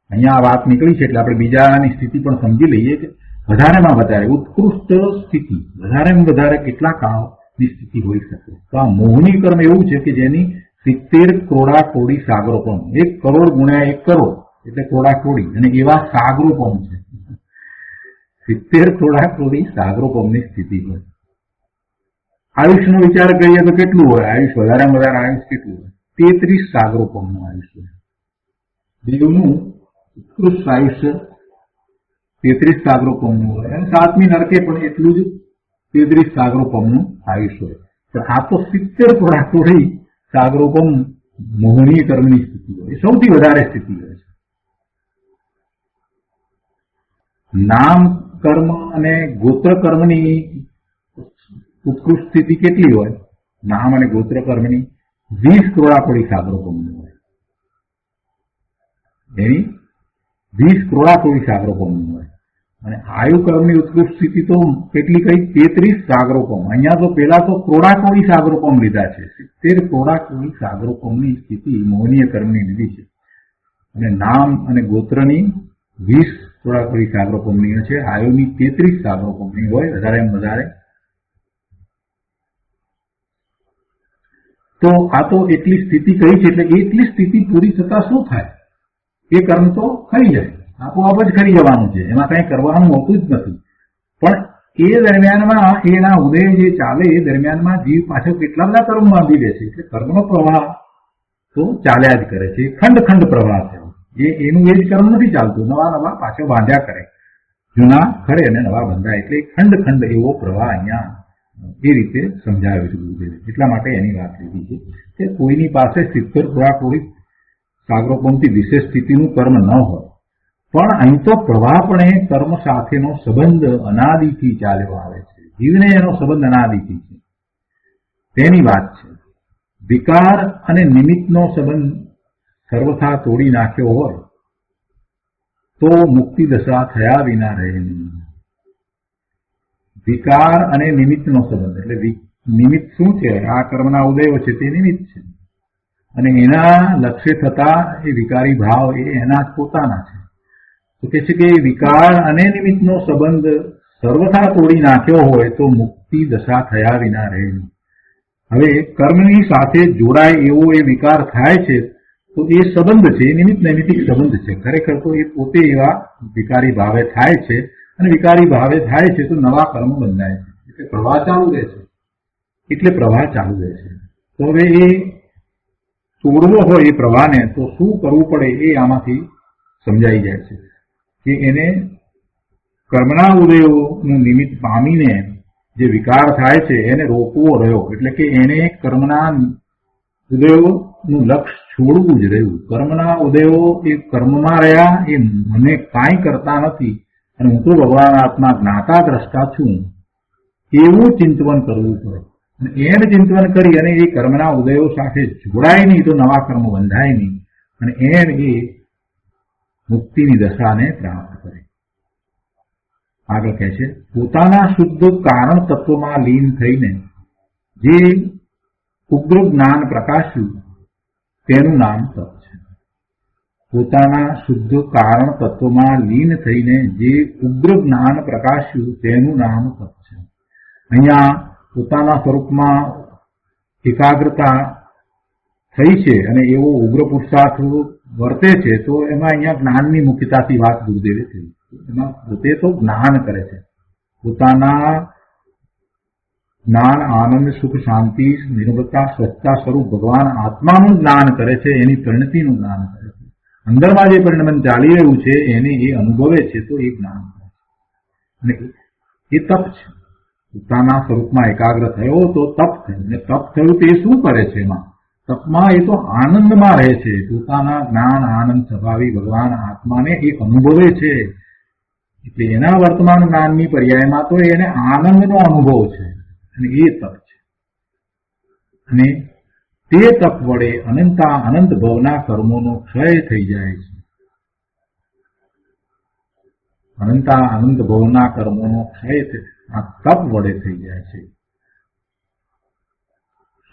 અહીંયા આ વાત નીકળી છે એટલે આપણે બીજાની સ્થિતિ પણ સમજી લઈએ કે વધારેમાં વધારે ઉત્કૃષ્ટ સ્થિતિ વધારેમાં વધારે કેટલા કાળની સ્થિતિ હોઈ શકે. તો આ મોહની કર્મ એવું છે કે જેની 70 કોડાકોડી સાગરોપમ, 1 કરોડ ગુણ્યા 1 કરોડ એટલે કોડાકોડી, અને એવા સાગરોપમ છે. 70 કોડાકોડી સાગરોપમની સ્થિતિ હોય. આયુષ્યનો વિચાર કરીએ તો કેટલું હોય? આયુષ વધારેમાં વધારે આયુષ કેટલું હોય? 33 સાગરોપમનું આયુષ્ય. દેવનું ઉત્કૃષ્ટ આયુષ્ય 33 સાગરોપમનું હોય, અને 7મી નરકે પણ એટલું જ 33 સાગરોપમનું આયુષ્ય હોય. પણ આ તો 70 કોડાકોડી સાગરોપમ મોહનીય કર્મની સ્થિતિ હોય, એ સૌથી વધારે સ્થિતિ હોય છે. નામ કર્મ અને ગોત્ર કર્મની ઉત્કૃષ્ટ સ્થિતિ કેટલી હોય? નામ અને ગોત્ર કર્મની 20 કોડાકોડી સાગરોપમની હોય. એની 20 કોડાકોડી સાગરોપમની હોય. અને આયુ કર્મની ઉત્કૃષ્ટ સ્થિતિ તો કેટલી કઈ? 33 સાગરોપમ. અહીંયા તો પેલા તો કોડાકોડી સાગરોપમ લીધા છે. 70 કોડાકોડી સાગરોપમની સ્થિતિ મોહનીય કર્મની લીધી છે. અને નામ અને ગોત્રની 20 કોડાકોડી સાગરોપમની છે. આયુની 33 સાગરોપમની હોય વધારેમાં વધારે. તો આ તો એટલી સ્થિતિ કહી છે, એટલે એટલી સ્થિતિ પૂરી થતા શું થાય? એ કર્મ તો ખરી જાય, આપોઆપ જ ખરી જવાનું છે, એમાં કંઈ કરવાનું હોતું જ નથી. પણ એ દરમિયાનમાં એના ઉદય જે ચાલે એ દરમિયાનમાં જીવ પાછો કેટલા બધા કર્મ બાંધી દે છે. એટલે કર્મનો પ્રવાહ તો ચાલ્યા જ કરે છે. ખંડ ખંડ પ્રવાહ છે. એનું એ જ કર્મ નથી ચાલતું, નવા નવા પાછો બાંધ્યા કરે. જૂના ખરે અને નવા બંધાય. એટલે ખંડ ખંડ એવો પ્રવાહ અહીંયા એ રીતે સમજાવ્યું છે ગુરુદેવે. એટલા માટે એની વાત લીધી છે કે કોઈની પાસે 70 કોડાકોડી સાગરોપમથી વિશેષ સ્થિતિનું કર્મ ન હોય, પણ અહીં તો પ્રવાહપણે કર્મ સાથેનો સંબંધ અનાદિથી ચાલ્યો આવે છે. જીવને એનો સંબંધ અનાદિથી છે તેની વાત છે. વિકાર અને નિમિત્તનો સંબંધ સર્વથા તોડી નાખ્યો હોય તો મુક્તિ દશા થયા વિના રહે નહીં. વિકાર અને નિમિત્તનો સંબંધ એટલે નિમિત્ત શું છે? આ કર્મના ઉદયો છે તે નિમિત્ત છે, અને એના લક્ષ્ય થતા એ વિકારી ભાવ એ એના પોતાના છે. તો કે છે કે વિકાર અને નિમિત્તનો સંબંધ સર્વથા તોડી નાખ્યો હોય તો મુક્તિ દશા થયા વિના રહે નહીં. હવે કર્મની સાથે જોડાય એવો એ વિકાર થાય છે તો એ સંબંધ છે, એ નિમિત્ત નૈમિતિક સંબંધ છે. ખરેખર તો એ પોતે એવા વિકારી ભાવે થાય છે, અને વિકારી ભાવે થાય છે તો નવા કર્મ બંધાય છે. એટલે પ્રવાહ ચાલુ રહે છે. તો હવે એ તોડવો હોય એ પ્રવાહને તો શું કરવું પડે એ આમાંથી સમજાઈ જાય છે કે એને કર્મના ઉદયોનું નિમિત્ત પામીને જે વિકાર થાય છે એને રોકવો રહ્યો. એટલે કે એને કર્મના ઉદયોનું લક્ષ્ય છોડવું જ રહ્યું. કર્મના ઉદયો એ કર્મમાં રહ્યા, એ મને કાંઈ કરતા નથી અને હું તો ભગવાન આત્મા જ્ઞાતા દ્રષ્ટા છું એવું ચિંતવન કરવું પડે. અને એને ચિંતવન કરી અને એ કર્મના ઉદયો સાથે જોડાય નહીં તો નવા કર્મ બંધાય નહીં, અને એ મુક્તિની દશાને પ્રાપ્ત કરે. આગળ કહે છે, પોતાના શુદ્ધ કારણ તત્વમાં લીન થઈને જે ઉગ્ર જ્ઞાન પ્રકાશ્યું તેનું નામ તપ છે. પોતાના શુદ્ધ કારણ તત્વમાં લીન થઈને જે ઉગ્ર જ્ઞાન પ્રકાશ્યું તેનું નામ તપ છે. અહીંયા પોતાના સ્વરૂપમાં એકાગ્રતા થઈ છે અને એવો ઉગ્ર પુરુષાર્થ વર્તે છે, તો એમાં અહીંયા જ્ઞાનની મુખ્યતાથી વાત ગુરુદેવે થઈ. એમાં પોતે તો જ્ઞાન કરે છે, પોતાના જ્ઞાન, આનંદ, સુખ, શાંતિ, નિર્મળતા, સ્વચ્છતા સ્વરૂપ ભગવાન આત્માનું જ્ઞાન કરે છે, એની પરિણતિનું જ્ઞાન કરે છે. અંદરમાં જે પરિણમન ચાલી રહ્યું છે એને એ અનુભવે છે તો એ જ્ઞાન કરે છે, અને એ તપ છે. પોતાના સ્વરૂપમાં એકાગ્ર થયો તો તપ થયું, અને તપ થયું તે શું કરે છે? એમાં તપમાં એ તો આનંદમાં રહે છે. પોતાના જ્ઞાન, આનંદ, સ્વભાવી ભગવાન આત્માને એ અનુભવે છે. એટલે એના વર્તમાન જ્ઞાનની પર્યાયમાં તો એને આનંદનો અનુભવ છે અને એ તપ છે. અને તે તપ વડે અનંત ભવના કર્મોનો ક્ષય થઈ જાય છે. અનંત ભવના કર્મોનો ક્ષય આ તપ વડે થઈ જાય છે.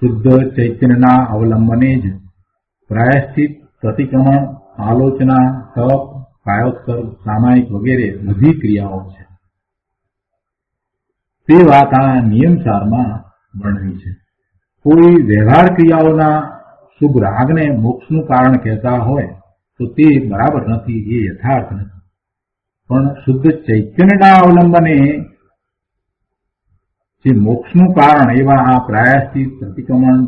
શુદ્ધ ચૈતન્યના અવલંબને જ પ્રાયશ્ચિત, પ્રતિક્રમણ, આલોચના, તપ, કાયોત્સર્ગ, સામાયિક વગેરે બધી ક્રિયાઓ છે. તે વાત આ નિયમસારમાં વર્ણવી છે. કોઈ વ્યવહાર ક્રિયાઓના શુભ રાગને મોક્ષનું કારણ કહેતા હોય તો તે બરાબર નથી, એ યથાર્થ નથી. પણ શુદ્ધ ચૈતન્યના અવલંબને જે મોક્ષનું કારણ એવા આ પ્રાયશ્ચિત, પ્રતિક્રમણ,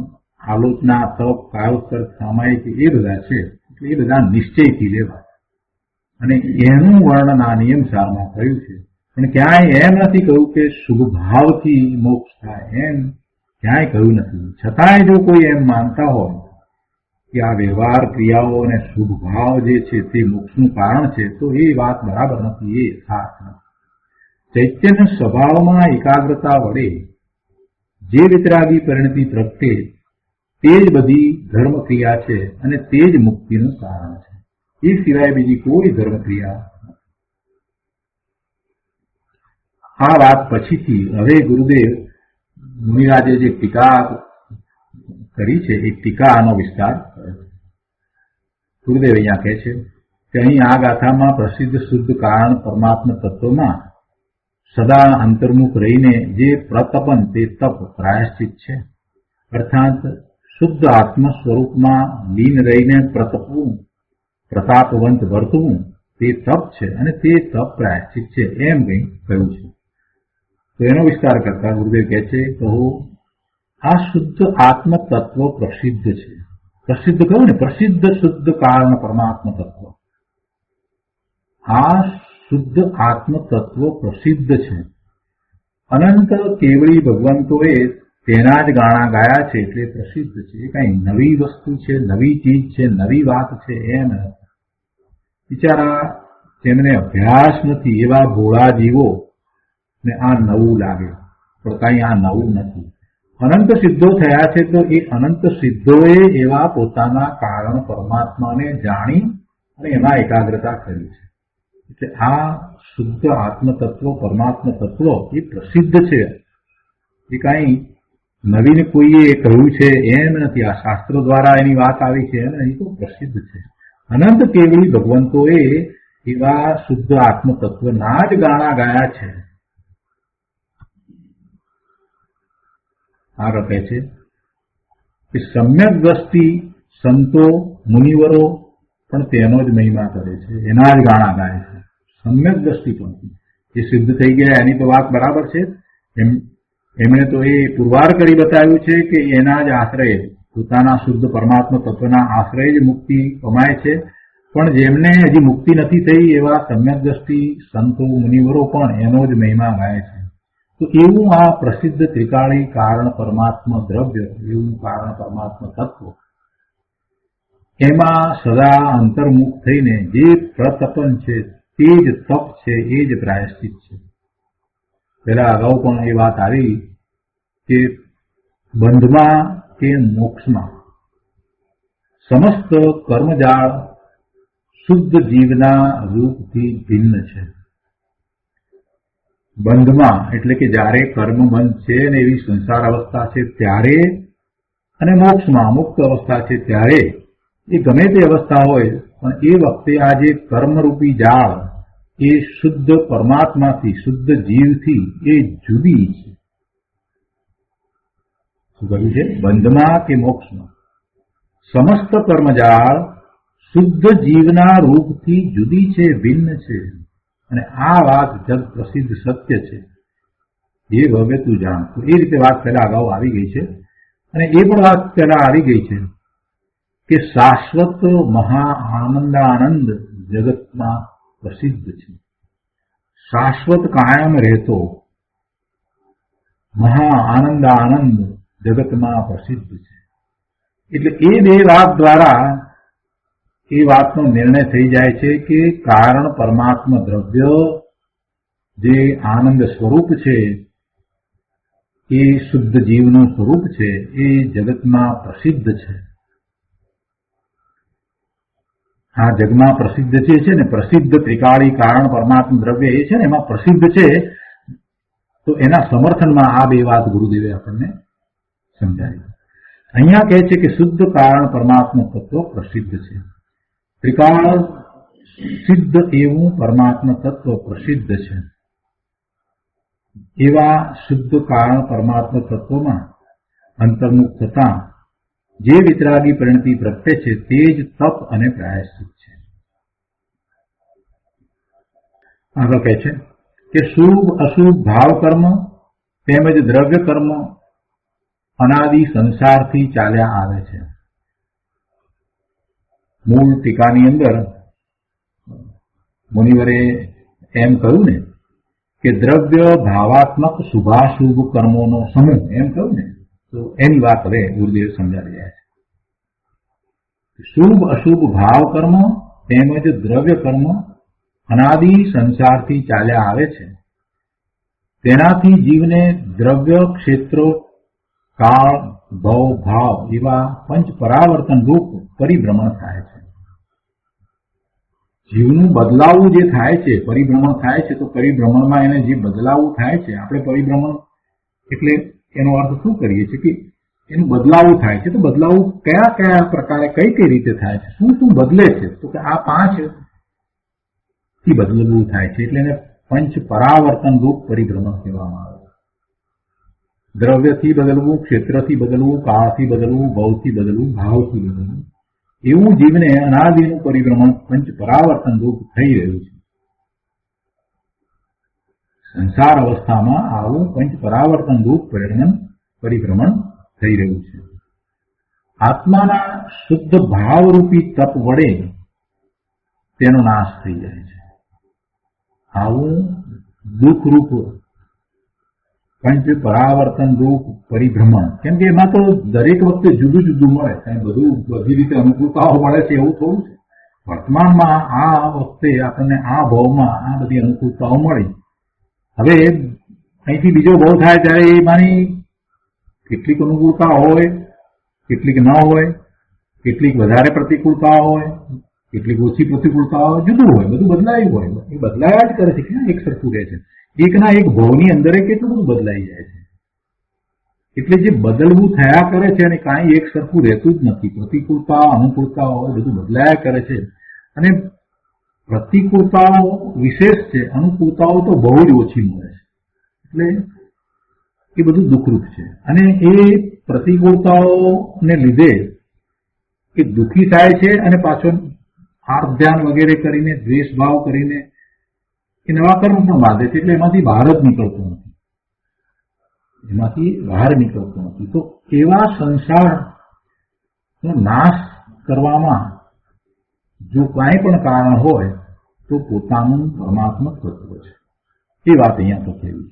આલોચના, તપ, કાયોત્સર્ગ, સામાયિક એ બધા છે. એટલે એ બધા નિશ્ચયથી લેવા અને એનું વર્ણન આ નિયમસારમાં થયું છે. પણ ક્યાંય એમ નથી કહ્યું કે શુભ ભાવથી મોક્ષ થાય, એમ ક્યાંય કહ્યું નથી. છતાંય જો કોઈ એમ માનતા હોય કે આ વ્યવહાર ક્રિયાઓ અને શુભ ભાવ જે છે તે મોક્ષનું કારણ છે તો એ વાત બરાબર નથી, એ યથાર્થ નથી. ચૈતન્ય સ્વભાવમાં એકાગ્રતા વડે જે વિતરાગી પરિણતિ પ્રગટે તે જ બધી ધર્મ ક્રિયા છે અને તે જ મુક્તિનું કારણ છે. એ સિવાય બીજી કોઈ ધર્મ ક્રિયા. આ વાત પછીથી હવે ગુરુદેવ મુનિરાજે જે ટીકા કરી છે એ ટીકાનો વિસ્તાર કરે છે. ગુરુદેવ અહીંયા કહે છે કે અહીં આ ગાથામાં પ્રસિદ્ધ શુદ્ધ કારણ પરમાત્મા તત્વમાં સદા અંતર્મુખ રહીને જે પ્રતપન તે તપ પ્રાયશ્ચિત છે. અર્થાત શુદ્ધ આત્મ સ્વરૂપમાં લીન રહીને પ્રતપવું, પ્રતાપવંત વર્તવું તે તપ છે અને તે તપ પ્રાયશ્ચિત છે, એમ કંઈ કહ્યું છે. તો એનો વિસ્તાર કરતા ગુરુદેવ કહે છે કહો આ શુદ્ધ આત્મ તત્વ પ્રસિદ્ધ છે. પ્રસિદ્ધ કહ્યું ને, પ્રસિદ્ધ શુદ્ધ કારણ પરમાત્મા તત્વ. આ શુદ્ધ આત્મ તત્વ પ્રસિદ્ધ છે. અનંત કેવળી ભગવંતોએ તેના જ ગાણા ગાયા છે એટલે પ્રસિદ્ધ છે. એ કઈ નવી વસ્તુ છે, નવી ચીજ છે, નવી વાત છે એમ નથી. બિચારા તેમને અભ્યાસ નથી એવા ભોળા જીવો ને આ નવું લાગે, પણ કઈ આ નવું નથી. અનંત સિદ્ધો થયા છે તો એ અનંત સિદ્ધોએ એવા પોતાના કારણ પરમાત્માને જાણી અને એમાં એકાગ્રતા કરી છે. એટલે આ શુદ્ધ આત્મતત્વ પરમાત્મા તત્વ એ પ્રસિદ્ધ છે. એ કઈ નવીન કોઈએ કહ્યું છે એમ નથી. આ શાસ્ત્રો દ્વારા એની વાત આવી છે એમ નહીં, તો પ્રસિદ્ધ છે. અનંત કેવળી ભગવંતોએ એવા શુદ્ધ આત્મતત્વના જ ગાણા ગાયા છે. આગળ કહે છે કે સમ્યક દ્રષ્ટિ સંતો મુનિવરો પણ તેનો જ મહિમા કરે છે, એના જ ગાણા ગાય છે. સમ્યક દ્રષ્ટિ પણ જે સિદ્ધ થઈ ગયા એની તો વાત બરાબર છે. એમણે તો એ પુરવાર કરી બતાવ્યું છે કે એના જ આશ્રય, પોતાના શુદ્ધ પરમાત્મા તત્વના આશ્રય જ મુક્તિ કમાય છે. પણ જેમને હજી મુક્તિ નથી થઈ એવા સમ્યક દ્રષ્ટિ સંતો મુનિવરો પણ એનો જ મહિમા ગાય છે. તો એવું આ પ્રસિદ્ધ ત્રિકાળી કારણ પરમાત્મા દ્રવ્ય, એવું કારણ પરમાત્મા તત્વ, એમાં સદા અંતર્મુખ થઈને જે પ્રતપન છે તે જ તપ છે, એ જ પ્રાયશ્ચિત છે. પેલા અગાઉ પણ એ વાત આવી કે બંધમાં કે મોક્ષમાં સમસ્ત કર્મજાળ શુદ્ધ જીવના રૂપથી ભિન્ન છે. બંધમાં એટલે કે જ્યારે કર્મ બંધ છે ને એવી સંસાર અવસ્થા છે ત્યારે, અને મોક્ષમાં મુક્ત અવસ્થા છે ત્યારે, એ ગમે તે અવસ્થા હોય પણ એ વખતે આ જે કર્મરૂપી જાળ એ શુદ્ધ પરમાત્માથી, શુદ્ધ જીવથી એ જુદી છે. શું કહ્યું છે? બંધમાં કે મોક્ષમાં સમસ્ત કર્મજાળ શુદ્ધ જીવના રૂપથી જુદી છે, ભિન્ન છે. અને આ વાત જગ પ્રસિદ્ધ સત્ય છે. એ હવે તું જાણ. તો એ રીતે વાત પહેલા અગાઉ આવી ગઈ છે. અને એ પણ વાત પહેલા આવી ગઈ છે કે શાશ્વત મહા આનંદાનંદ જગતમાં પ્રસિદ્ધ છે. શાશ્વત કાયમ રહેતો મહા આનંદાનંદ જગતમાં પ્રસિદ્ધ છે. એટલે એ બે વાત દ્વારા એ વાતનો નિર્ણય થઈ જાય છે કે કારણ પરમાત્મા દ્રવ્ય જે આનંદ સ્વરૂપ છે, એ શુદ્ધ જીવનું સ્વરૂપ છે, એ જગતમાં પ્રસિદ્ધ છે. આ જગમાં પ્રસિદ્ધ જે છે ને, પ્રસિદ્ધ ત્રિકાળી કારણ પરમાત્મા દ્રવ્ય એ છે ને, એમાં પ્રસિદ્ધ છે. તો એના સમર્થનમાં આ બે વાત ગુરુદેવે આપણને સમજાવી. અહીંયા કહે છે કે શુદ્ધ કારણ પરમાત્મા તત્વ પ્રસિદ્ધ છે. ત્રિકાળ સિદ્ધ એવું પરમાત્મા તત્વ પ્રસિદ્ધ છે. એવા શુદ્ધ કારણ પરમાત્મા તત્વમાં અંતર્મુખ થતા જે વિતરાગી પરિણતિ પ્રગટે છે તે જ તપ અને પ્રાયશ્ચિત છે. આગળ કહે છે કે શુભ અશુભ ભાવ કર્મ તેમજ દ્રવ્ય કર્મ અનાદિ સંસારથી ચાલ્યા આવે છે. મૂળ ટીકાની અંદર મુનિવરે એમ કહ્યું ને કે દ્રવ્ય ભાવાત્મક શુભાશુભ કર્મોનો સમૂહ, એમ કહ્યું ને, તો એની વાત હવે ગુરુદેવ સમજાવી રહ્યા છે. શુભ અશુભ ભાવ કર્મ તેમજ દ્રવ્ય કર્મ અનાદિ સંસારથી ચાલ્યા આવે છે. તેનાથી જીવને દ્રવ્ય, ક્ષેત્રો, કાળ, ભવ, ભાવ એવા પંચ પરાવર્તન રૂપ પરિભ્રમણ થાય છે. જીવનું બદલાવું જે થાય છે, પરિભ્રમણ થાય છે, તો પરિભ્રમણમાં એને જે બદલાવું થાય છે, આપણે પરિભ્રમણ એટલે એનો અર્થ શું કરીએ છીએ કે એનું બદલાવું થાય છે. તો બદલાવું કયા કયા પ્રકારે કઈ કઈ રીતે થાય છે, શું શું બદલે છે, તો કે આ 5 થી બદલવું થાય છે. એટલે એને પંચ પરાવર્તન રૂપ પરિભ્રમણ કહેવામાં આવે છે. દ્રવ્યથી બદલવું, ક્ષેત્રથી બદલવું, કાળથી બદલવું, ભવથી બદલવું, ભાવથી બદલવું, એવું જીવને અનાદિનું પરિભ્રમણ પંચ પરાવર્તન રૂપ થઈ રહ્યું છે. સંસાર અવસ્થામાં આવું પંચ પરાવર્તન રૂપ પરિભ્રમણ થઈ રહ્યું છે. આત્માના શુદ્ધ ભાવરૂપી તપ વડે તેનો નાશ થઈ જાય છે. આવું દુઃખરૂપ પંચ પરાવર્તન રૂપ પરિભ્રમણ, કેમ કે એમાં તો દરેક વખતે જુદું જુદું મળે, બધું બધી રીતે અનુકૂળતાઓ મળે છે એવું થોડું છે. વર્તમાનમાં આ વખતે આપણને આ ભાવમાં આ બધી અનુકૂળતાઓ મળી. હવે અહીંથી બીજો ભાવ થાય ત્યારે એમાંની કેટલીક અનુકૂળતા હોય, કેટલીક ન હોય, કેટલીક વધારે પ્રતિકૂળતા હોય, કેટલીક ઓછી પ્રતિકૂળતા હોય, જુદું હોય, બધું બદલાયું હોય. એ બદલાયા જ કરે છે, ક્યાં એક સરખું રહે છે. એકના એક ભાવની અંદર કેટલું બધું બદલાઈ જાય છે. એટલે જે બદલવું થયા કરે છે અને કાંઈ એક સરખું રહેતું જ નથી. પ્રતિકૂળતા, અનુકૂળતા હોય, બધું બદલાયા કરે છે. અને પ્રતિકૂળતાઓ વિશેષ છે, અનુકૂળતાઓ તો બહુ જ ઓછી મળે છે. એટલે એ બધું દુઃખરૂપ છે. અને એ પ્રતિકૂળતાઓને લીધે એ દુઃખી થાય છે અને પાછો આર્થ ધ્યાન વગેરે કરીને, દ્વેષ ભાવ કરીને એ નવા કર્મ પણ બાંધે છે. એટલે એમાંથી બહાર જ નીકળતો નથી, એમાંથી બહાર નીકળતો નથી. તો એવા સંસારનો નાશ કરવામાં જો કાંઈ પણ કારણ હોય તો પોતાનું પરમાત્મા તત્વ છે. એ વાત અહીંયા થયેલી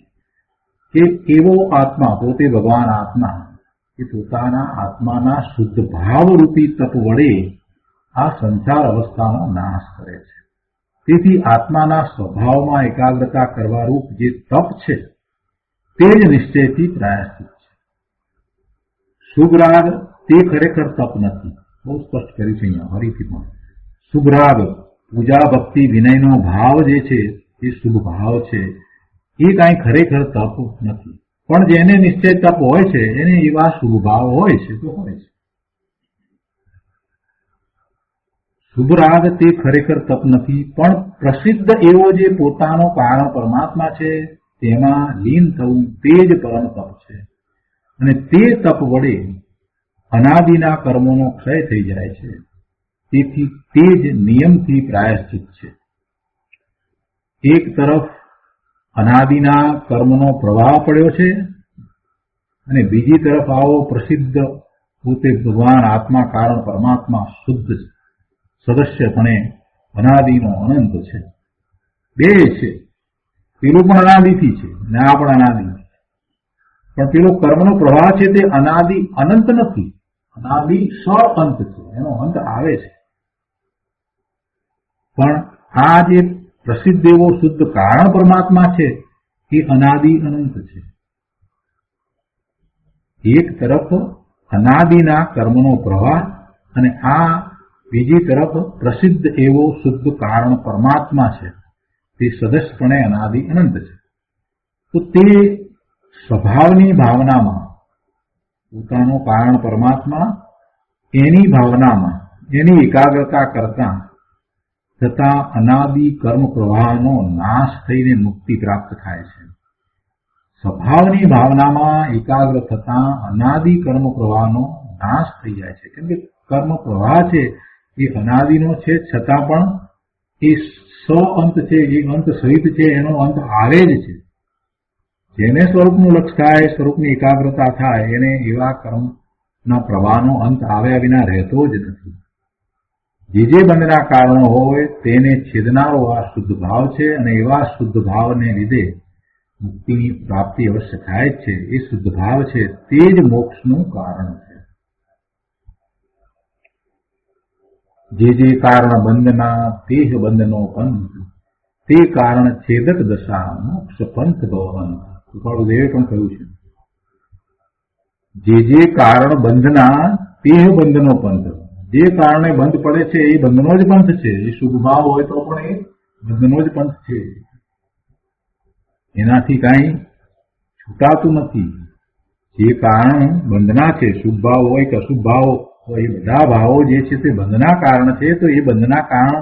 છે કે એવો આત્મા, પોતે ભગવાન આત્મા, એ પોતાના આત્માના શુદ્ધ ભાવરૂપી તપ વડે આ સંસાર અવસ્થાનો નાશ કરે છે. તેથી આત્માના સ્વભાવમાં એકાગ્રતા કરવા રૂપ જે તપ છે તે જ નિશ્ચયથી પ્રાયશ્ચિત છે. શુભ રાગ તે ખરેખર તપ નથી. બહુ સ્પષ્ટ કર્યું છે અહીંયા ફરીથી પણ. શુભ રાગ, પૂજા, ભક્તિ, વિનયનો ભાવ જે છે એ શુભ ભાવ છે. એ કાંઈ ખરેખર તપ નથી. પણ જેને નિશ્ચય તપ હોય છે એને એવા શુભ ભાવ હોય છે તો હોય છે. શુભ રાગ તે ખરેખર તપ નથી, પણ પ્રસિદ્ધ એવો જે પોતાનો કારણ પરમાત્મા છે તેમાં લીન થવું તે જ પરમ તપ છે. અને તે તપ વડે અનાદિના કર્મોનો ક્ષય થઈ જાય છે. તેથી તે જ નિયમથી પ્રાયશ્ચિત છે. એક તરફ અનાદિના કર્મનો પ્રવાહ પડ્યો છે અને બીજી તરફ આવો પ્રસિદ્ધ પોતે ભગવાન આત્મા કારણ પરમાત્મા શુદ્ધ સદસ્યપણે અનાદિનો અનંત છે. બે છે, પેલું પણ અનાદિથી છે ને આ પણ અનાદિ. પણ પેલો કર્મનો પ્રવાહ છે તે અનાદિ અનંત નથી, અનાદિ અંત છે, એનો અંત આવે છે. પણ આ જે પ્રસિદ્ધ એવો શુદ્ધ કારણ પરમાત્મા છે એ અનાદિ અનંત છે. એક તરફ અનાદિના કર્મનો પ્રવાહ અને આ બીજી તરફ પ્રસિદ્ધ એવો શુદ્ધ કારણ પરમાત્મા છે તે સદસ્યપણે અનાદિ અનંત છે. તો તે સ્વભાવની ભાવનામાં પોતાનો કારણ પરમાત્મા એની ભાવનામાં એની એકાગ્રતા કરતા તથા અનાદિ કર્મ પ્રવાહનો નાશ થઈને મુક્તિ પ્રાપ્ત થાય છે. સ્વભાવની ભાવનામાં એકાગ્ર થતા અનાદિ કર્મ પ્રવાહનો નાશ થઈ જાય છે. કેમ કે કર્મ પ્રવાહ છે એ અનાદિનો છે, છતાં પણ એ અંત છે, એ અંત સહિત છે, એનો અંત આવે જ છે. જેને સ્વરૂપનું લક્ષ થાય, સ્વરૂપની એકાગ્રતા થાય, એને એવા કર્મના પ્રવાહનો અંત આવ્યા વિના રહેતો જ નથી. જે બંધના કારણો હોય તેને છેદનારો આ શુદ્ધ ભાવ છે અને એવા શુદ્ધ ભાવને લીધે મુક્તિની પ્રાપ્તિ અવશ્ય થાય જ છે. એ શુદ્ધ ભાવ છે તે જ મોક્ષનું કારણ છે. જે કારણ બંધના દેહ બંધનો પંથ, તે કારણ છેદક દશા મોક્ષ પંથ ભવન. કૃપાળુદેવે પણ કહ્યું છે જે કારણ બંધના દેહ બંધનો પંથ, જે કારણે બંધ પડે છે એ બંધનો જ પંથ છે. એ શુભ ભાવ હોય તો પણ એ બંધનો જ પંથ છે. એનાથી કાંઈ છૂટાતું નથી. જે કારણ બંધના છે, શુભ ભાવ હોય કે અશુભ ભાવ હોય, એ બધા ભાવો જે છે તે બંધના કારણ છે. તો એ બંધના કારણ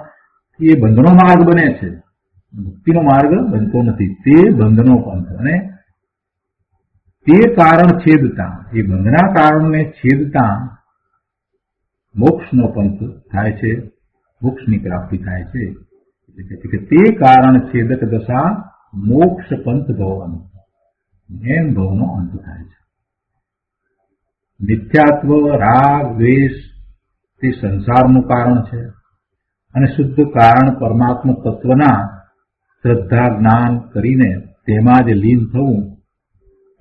એ બંધનો માર્ગ બને છે, મુક્તિનો માર્ગ બનતો નથી. તે બંધનો પંથ અને તે કારણ છેદતા, એ બંધના કારણને છેદતા મોક્ષનો પંથ થાય છે, મોક્ષની પ્રાપ્તિ થાય છે. એટલે કે તે કારણ છેદક દશા મોક્ષ પંથ ભવન, એમ ભવનો અંત થાય છે. મિથ્યાત્વ, રાગ, દ્વેષ તે સંસારનું કારણ છે અને શુદ્ધ કારણ પરમાત્મા તત્વના શ્રદ્ધા જ્ઞાન કરીને તેમાં જ લીન થવું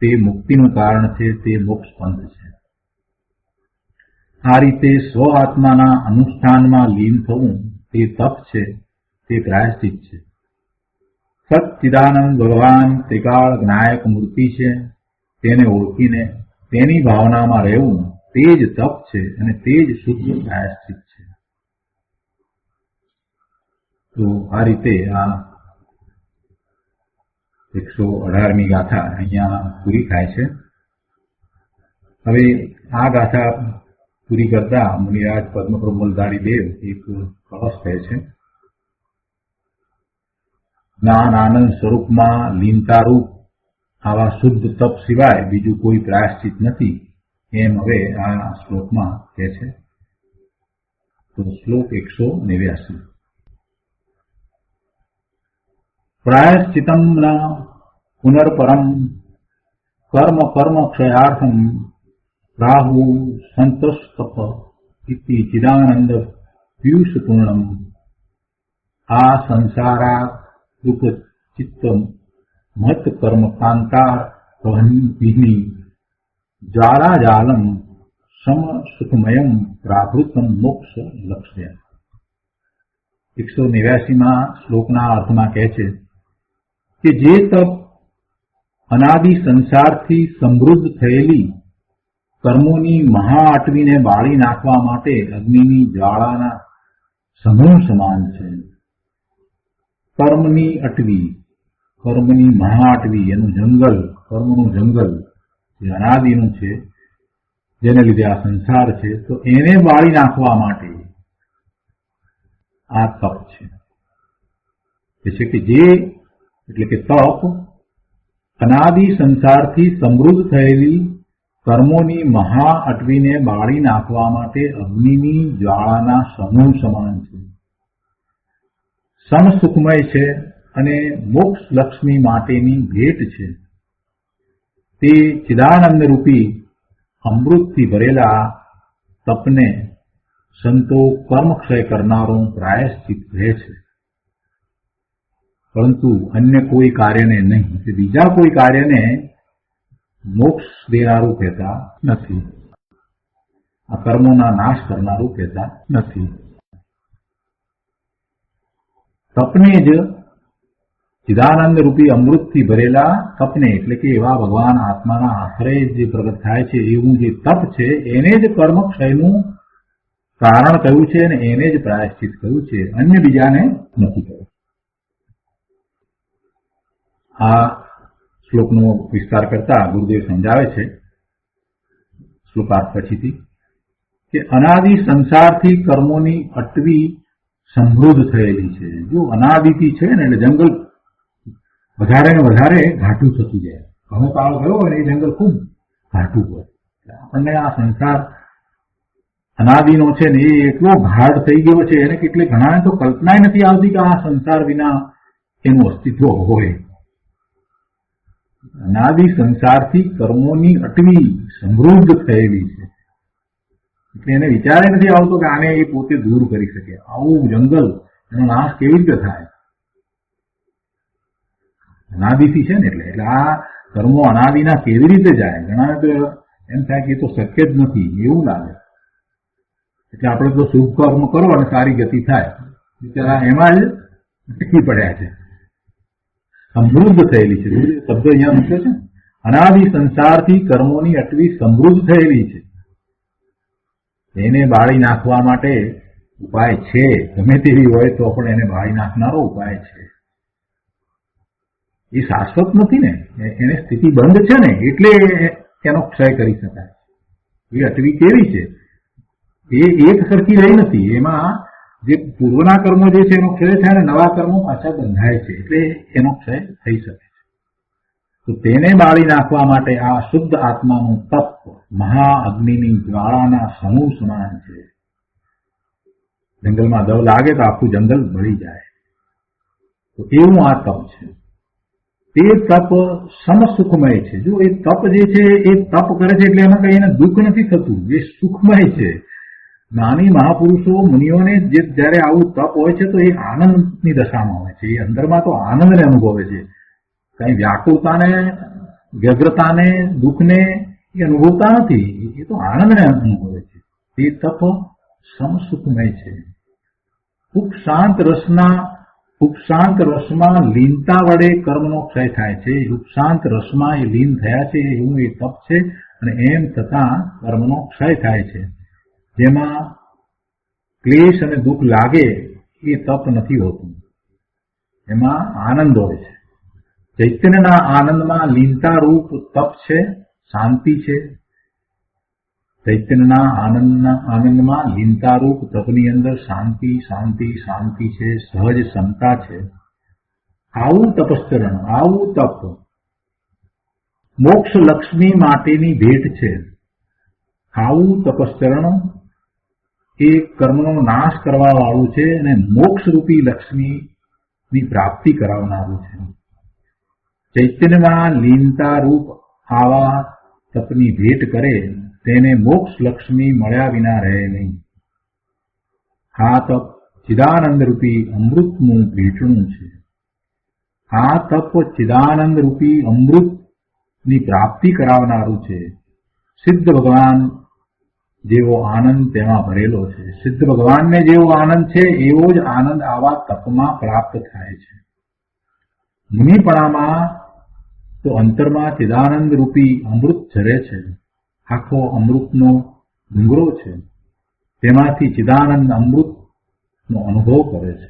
તે મુક્તિનું કારણ છે, તે મોક્ષ પંથ છે. આ રીતે સ્વ આત્માના અનુષ્ઠાનમાં લીન થવું તે તપ છે, તે પ્રાયશ્ચિત છે. સચ્ચિદાનંદ ભગવાન ત્રિકાળ જ્ઞાયક મૂર્તિ છે, તેને ઓળખીને તેની ભાવનામાં રહેવું તે જ તપ છે અને તે જ શુદ્ધ પ્રાયશ્ચિત છે. તો આ રીતે આ 118મી ગાથા અહીંયા પૂરી થાય છે. હવે આ ગાથા પૂરી કરતા મુનિરાજ પદ્મપ્રમોલધારી દેવ એક કળશ કહે છે. જ્ઞાન આનંદ સ્વરૂપમાં લીનતારૂપ આવા શુદ્ધ તપ સિવાય બીજું કોઈ પ્રાયશ્ચિત નથી, એમ હવે આ શ્લોકમાં કહે છે. તો શ્લોક 189. પ્રાયશ્ચિતમ ન પુનર્પરમ કર્મ કર્મ ક્ષયાર્થમ રાહુ સંતસ્તપ ઇતિ ચિદાનંદ પિયુષ પૂર્ણમ આ સંસારા રૂપ ચિત્ત મત કર્મ કાંતાર વહની જ્વાલાજાલમ સમ સુખમયમ પ્રાભૃતમ મોક્ષ લક્ષ્ય. 189માં શ્લોકના અર્થમાં કહે છે કે જે તપ અનાદિ સંસારથી સમૃદ્ધ થયેલી કર્મોની મહાઅટવીને બાળી નાખવા માટે અગ્નિની જ્વાળાના સમૂહ સમાન છે. કર્મની અટવી, કર્મની મહાઅટવી, એનું જંગલ, કર્મનું જંગલ જે અનાદિનું છે, જેને લીધે આ સંસાર છે, તો એને બાળી નાખવા માટે આ તપ છે. એટલે કે જે એટલે કે તપ અનાદિ સંસારથી સમૃદ્ધ થયેલી કર્મોની મહાઅટવીને બાળી નાખવા માટે અગ્નિની જ્વાળાના સમૂહ સમાન છે, સમસુખમય છે અને મોક્ષ લક્ષ્મી માટેની ભેટ છે. તે ચિદાનંદ રૂપી અમૃતથી ભરેલા તપને સંતો કર્મક્ષય કરનારું પ્રાયશ્ચિત કહે છે, પરંતુ અન્ય કોઈ કાર્યને નહીં, બીજા કોઈ કાર્યને મોક્ષ દેનારું કહેતા નથી, આ કર્મોના નાશ કરનારું કહેતા નથી. તપને જ ચિદાનંદ રૂપી અમૃતથી ભરેલા તપને, એટલે કે એવા ભગવાન આત્માના આશ્રય જે પ્રગટ થાય છે એવું જે તપ છે એને જ કર્મક્ષયનું કારણ કહ્યું છે અને એને જ પ્રાયશ્ચિત કહ્યું છે, અન્ય બીજાને નથી કહ્યું. આ શ્લોકનો વિસ્તાર કરતા ગુરુદેવ સમજાવે છે શ્લોકાર્થ પછીથી કે અનાદિ સંસારથી કર્મોની અટવી સમૃદ્ધ થયેલી છે. જો અનાદિથી છે ને એટલે જંગલ વધારે ને વધારે ઘાટું થતું જાય. ઘણો કાળ ગયો હોય એ જંગલ ખૂબ ઘાટું હોય. આપણને આ સંસાર અનાદિનો છે ને એ એટલો ઘાટ થઈ ગયો છે એને કેટલે ઘણા તો કલ્પના નથી આવતી કે આ સંસાર વિના એનું અસ્તિત્વ હોય. અનાદિ સંસારથી કર્મોની અટવી સમૃદ્ધ થયેલી છે એટલે એને વિચારે નથી આવતો કે આને એ પોતે દૂર કરી શકે. આવું જંગલ એનો નાશ કેવી રીતે થાય? અનાદિથી છે ને એટલે આ કર્મો અનાદિના કેવી રીતે જાય? ઘણા તો એમ થાય કે એ તો શક્ય જ નથી એવું લાગે. એટલે આપણે તો શુભ કર્મ કરો અને સારી ગતિ થાય, બિચારા એમાં જ ટકી પડ્યા છે. સમૃદ્ધ થયેલી છે શબ્દ અહીંયા મૂક્યો છે. અનાદિ સંસારથી કર્મોની અટવી સમૃદ્ધ થયેલી છે. એને બાળી નાખવા માટે ઉપાય છે, ગમે તેવી હોય તો પણ એને બાળી નાખનારો ઉપાય છે. એ શાશ્વત નથી ને, એને સ્થિતિ બંધ છે ને એટલે એનો ક્ષય કરી શકાય. એ અટવી કેવી છે? એ એક સરખી રહી નથી. એમાં જે પૂર્વના કર્મો જે છે એનો ક્ષય થાય ને નવા કર્મો પાછા બંધાય છે એટલે એનો ક્ષય થઈ શકે છે. તો તેને બાળી નાખવા માટે આ શુદ્ધ આત્માનું તપ મહાઅગ્નિની જ્વાળાના સમૂહ સમાન છે. જંગલમાં દવ લાગે તો આખું જંગલ બળી જાય. તો એવું આ તપ છે. તે તપ સમસુખમય છે. જો એ તપ જે છે એ તપ કરે છે એટલે એમાં કઈ એને દુઃખ નથી થતું, એ સુખમય છે. જ્ઞાની મહાપુરુષો મુનિઓને જે જયારે આવું તપ હોય છે તો એ આનંદની દશામાં હોય છે. એ અંદરમાં તો આનંદને અનુભવે છે. કઈ વ્યાકુળતાને, વ્યગ્રતાને, દુઃખને એ અનુભવતા નથી. એ તો આનંદને અનુભવે છે. તે તપ સમસુખમય છે. ઉપશાંત રસમાં લીનતા વડે કર્મનો ક્ષય થાય છે. ઉપશાંત રસમાં એ લીન થયા છે એવું એ તપ છે અને એમ થતા કર્મનો ક્ષય થાય છે. જેમાં ક્લેશ અને દુઃખ લાગે એ તપ નથી હોતું, એમાં આનંદ હોય છે. ચૈતન્યના આનંદમાં લીનતા રૂપ તપ છે, શાંતિ છે. ચૈતન્યના આનંદમાં લીનતા રૂપ તપની અંદર શાંતિ શાંતિ શાંતિ છે, સહજ ક્ષમતા છે. આવું તપશ્ચરણ, આવું તપ મોક્ષ લક્ષ્મી માટેની ભેટ છે. આવું તપશ્ચરણ એ કર્મનો નાશ કરવા વાળું છે અને મોક્ષરૂપી લક્ષ્મીની પ્રાપ્તિ કરાવનારું છે. ચૈતન્યમાં લીનતા રૂપ આવા તપની ભેટ કરે તેને મોક્ષ લક્ષ્મી મળ્યા વિના રહે નહીં. આ તપ ચિદાનંદ રૂપી અમૃતનું ભેટણું છે. આ તપ ચિદાનંદ રૂપી અમૃતની પ્રાપ્તિ કરાવનારું છે. સિદ્ધ ભગવાન જેવો આનંદ તેમાં ભરેલો છે. સિદ્ધ ભગવાનને જેવો આનંદ છે એવો જ આનંદ આવા તપમાં પ્રાપ્ત થાય છે. મુનિપણામાં તો અંતરમાં ચિદાનંદ રૂપી અમૃત ઝરે છે. આખો અમૃતનો ડુંગરો છે, તેમાંથી ચિદાનંદ અમૃતનો અનુભવ કરે છે.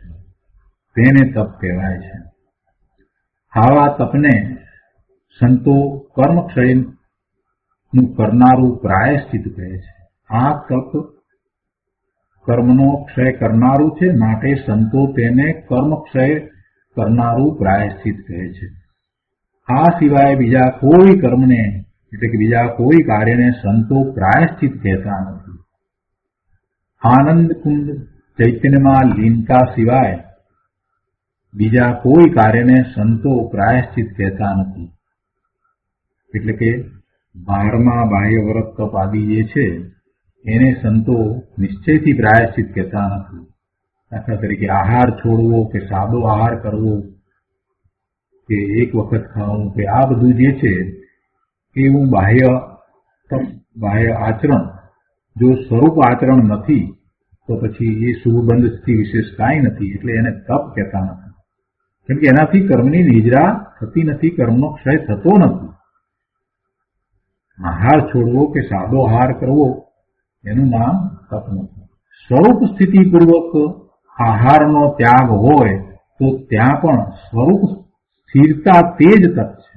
તેને તપ કહેવાય છે. આવા તપને સંતો કર્મક્ષયનું કરનારું પ્રાયશ્ચિત કહે છે. આ તપ કર્મનો ક્ષય કરનારું છે, માટે સંતો તેને કર્મક્ષય કરનારું પ્રાયશ્ચિત કહે છે. આ સિવાય બીજા કોઈ કર્મને એટલે કે બીજા કોઈ કાર્યને સંતો પ્રાયશ્ચિત કહેતા નથી. આનંદ કુંડ ચૈતન્યમાં લીનતા સિવાય બીજા કોઈ કાર્યને સંતો પ્રાયશ્ચિત કહેતા નથી. એટલે કે 12મા બાહ્ય વ્રત તપ આદિ જે છે એને સંતો નિશ્ચયથી પ્રાયશ્ચિત કહેતા નથી. દાખલા તરીકે આહાર છોડવો કે સાદો આહાર કરવો કે એક વખત ખાવું કે આ બધું જે છે એવું બાહ્ય તપ, બાહ્ય આચરણ જો સ્વરૂપ આચરણ નથી તો પછી એ શુભબંધથી વિશેષ કાંઈ નથી, એટલે એને તપ કહેતા નથી. કેમ કે એનાથી કર્મની નિજરા થતી નથી, કર્મનો ક્ષય થતો નથી. આહાર છોડવો કે સાદો આહાર કરવો એનું નામ તપ નથી. સ્વરૂપ સ્થિતિપૂર્વક આહારનો ત્યાગ હોય તો ત્યાં પણ સ્વરૂપ સ્થિરતા તે જ તપ છે.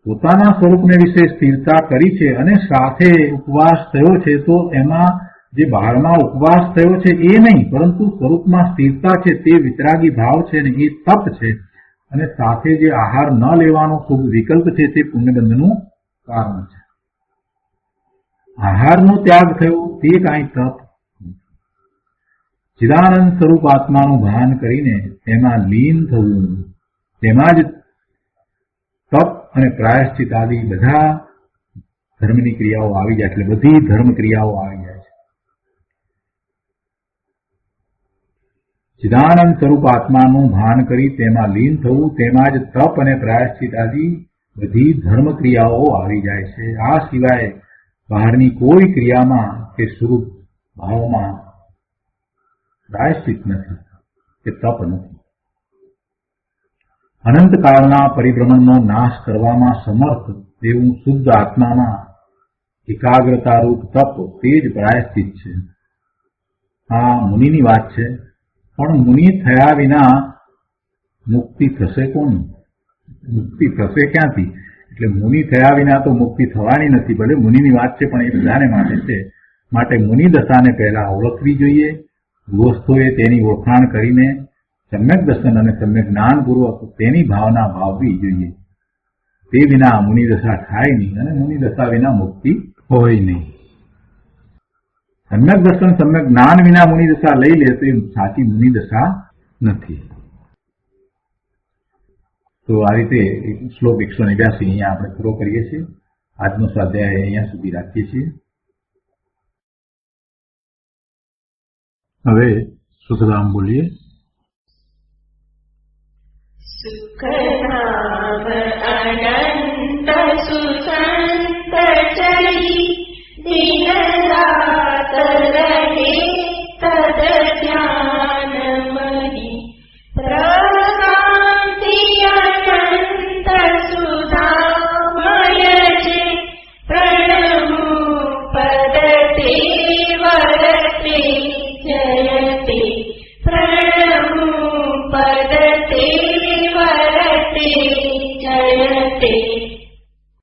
પોતાના સ્વરૂપને વિશે સ્થિરતા કરી છે અને સાથે ઉપવાસ થયો છે, તો એમાં જે બહારમાં ઉપવાસ થયો છે એ નહીં, પરંતુ સ્વરૂપમાં સ્થિરતા છે તે વિતરાગી ભાવ છે ને એ તપ છે. અને સાથે જે આહાર ન લેવાનો શુભ વિકલ્પ છે તે પુણ્યબંધનું કારણ છે. આહારનો ત્યાગ થયો તે કાંઈ તપ. ચિદાનંદ સ્વરૂપ આત્માનું ભાન કરીને તેમાં લીન થવું, તેમાં જ તપ અને પ્રાયશ્ચિત આદિ બધા ધર્મની ક્રિયાઓ આવી જાય, એટલે બધી ધર્મ ક્રિયાઓ આવી જાય છે. ચિદાનંદ સ્વરૂપ આત્માનું ભાન કરી તેમાં લીન થવું, તેમાં જ તપ અને પ્રાયશ્ચિત આદિ બધી ધર્મ ક્રિયાઓ આવી જાય છે. આ સિવાય બહારની કોઈ ક્રિયામાં કે સ્વરૂપ ભાવમાં પ્રાયશ્ચિત નથી કે તપ નથી. અનંતકાળના પરિભ્રમણનો નાશ કરવામાં સમર્થ એવું શુદ્ધ આત્મામાં એકાગ્રતારૂપ તપ તે જ પ્રાયશ્ચિત છે. આ મુનિની વાત છે, પણ મુનિ થયા વિના મુક્તિ થશે કોની? મુક્તિ થશે ક્યાંથી? એટલે મુનિ થયા વિના તો મુક્તિ થવાની નથી. ભલે મુનિની વાત છે પણ એ બધાને માટે છે. માટે મુનિ દશાને પહેલા ઓળખવી જોઈએ. ગૃહસ્થોએ તેની ઓળખાણ કરીને સમ્યક દર્શન અને સમ્યક જ્ઞાનપૂર્વક તેની ભાવના ભાવવી જોઈએ. તે વિના મુનિ દશા થાય નહીં અને મુનિ દશા વિના મુક્તિ હોય નહીં. સમ્યક દર્શન સમ્યક જ્ઞાન વિના મુનિ દશા લઈ લે તો એ સાચી મુનિ દશા નથી. તો આ રીતે શ્લોક 189 અહીંયા આપણે પૂરો કરીએ છીએ. આજનો સ્વાધ્યાય અહીંયા સુધી રાખીએ છીએ. હવે સુખધામ બોલીએ. સુખધામ